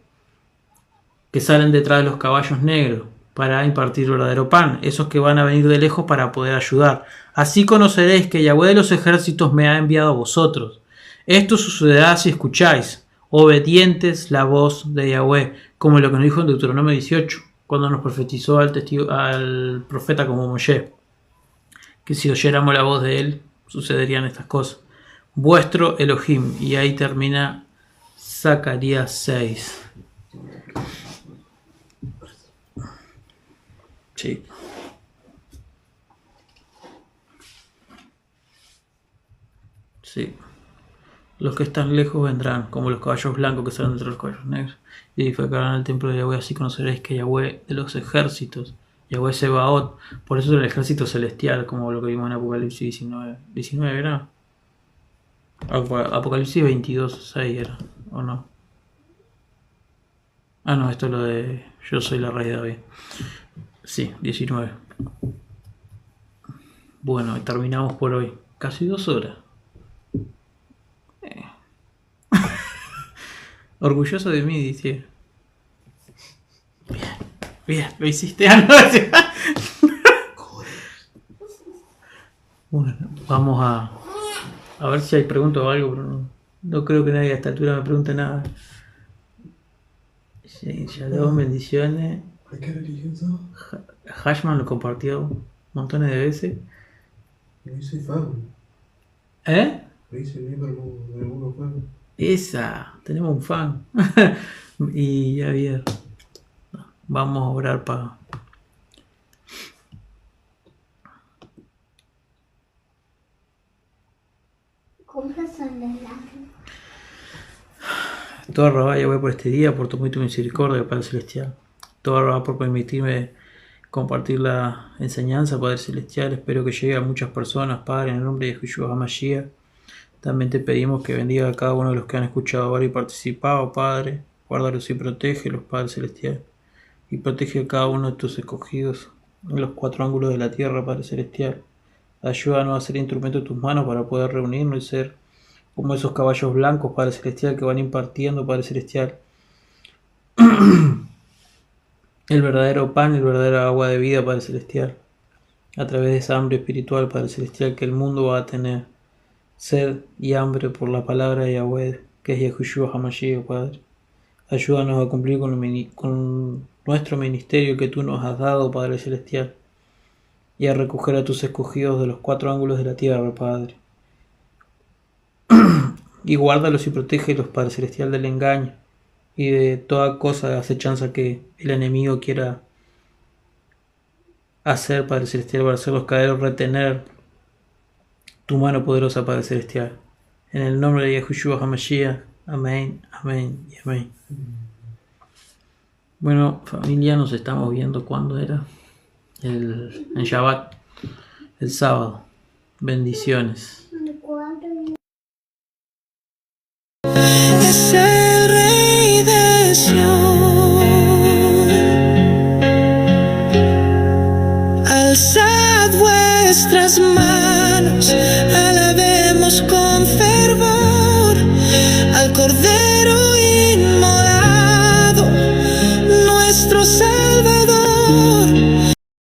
que salen detrás de los caballos negros para impartir verdadero pan. Esos que van a venir de lejos para poder ayudar. Así conoceréis que Yahweh de los ejércitos me ha enviado a vosotros. Esto sucederá si escucháis, obedientes, la voz de Yahweh, como lo que nos dijo en Deuteronomio 18, cuando nos profetizó al profeta como Moshe, que si oyéramos la voz de él, sucederían estas cosas. Vuestro Elohim. Y ahí termina Zacarías 6. Sí. Sí. Los que están lejos vendrán, como los caballos blancos que salen entre los caballos negros, y edificarán el templo de Yahweh. Así conoceréis que Yahweh de los ejércitos, Yahweh Sebaot, por eso es el ejército celestial, como lo que vimos en Apocalipsis 19 era. Apocalipsis 22:6 era, ¿o no? Ah, no, esto es lo de yo soy la raíz de David. Sí, 19. Bueno, terminamos por hoy. Casi 2 horas. Orgulloso de mí, dice. Bien, lo hiciste anoche. Bueno, vamos a ver si hay preguntas o algo, pero no creo que nadie a esta altura me pregunte nada. Sí, shalom, bendiciones. ¿Qué religión sos? Hashman lo compartió montones de veces. Yo soy fan. Lo hice miembro de algunos fans. Esa, tenemos un fan. Y Javier, vamos a orar para... Todo Rabá Yahweh por este día, por tu muy tu misericordia, Padre Celestial. Todo Rabá por permitirme compartir la enseñanza, Padre Celestial. Espero que llegue a muchas personas, Padre, en el nombre de Yeshua HaMashiach. También te pedimos que bendiga a cada uno de los que han escuchado ahora y participado, Padre. Guárdalos y protégelos, Padre Celestial. Y protege a cada uno de tus escogidos en los 4 ángulos de la tierra, Padre Celestial. Ayúdanos a ser instrumento de tus manos para poder reunirnos y ser como esos caballos blancos, Padre Celestial, que van impartiendo, Padre Celestial, el verdadero pan, el verdadero agua de vida, Padre Celestial, a través de esa hambre espiritual, Padre Celestial, que el mundo va a tener. Sed y hambre por la palabra de Yahweh, que es Yahushua HaMashiach, Padre. Ayúdanos a cumplir con nuestro ministerio que tú nos has dado, Padre Celestial, y a recoger a tus escogidos de los 4 ángulos de la tierra, Padre. Y guárdalos y protégelos, Padre Celestial, del engaño y de toda cosa de acechanza que el enemigo quiera hacer, Padre Celestial, para hacerlos caer o retener tu mano poderosa, Padre Celestial. En el nombre de Yahushua HaMashiach. Amén, amén y amén. Bueno, familia, nos estamos viendo. ¿Cuándo era? en Shabbat, el sábado. Bendiciones. Es el Rey de Sion. Alzad vuestras manos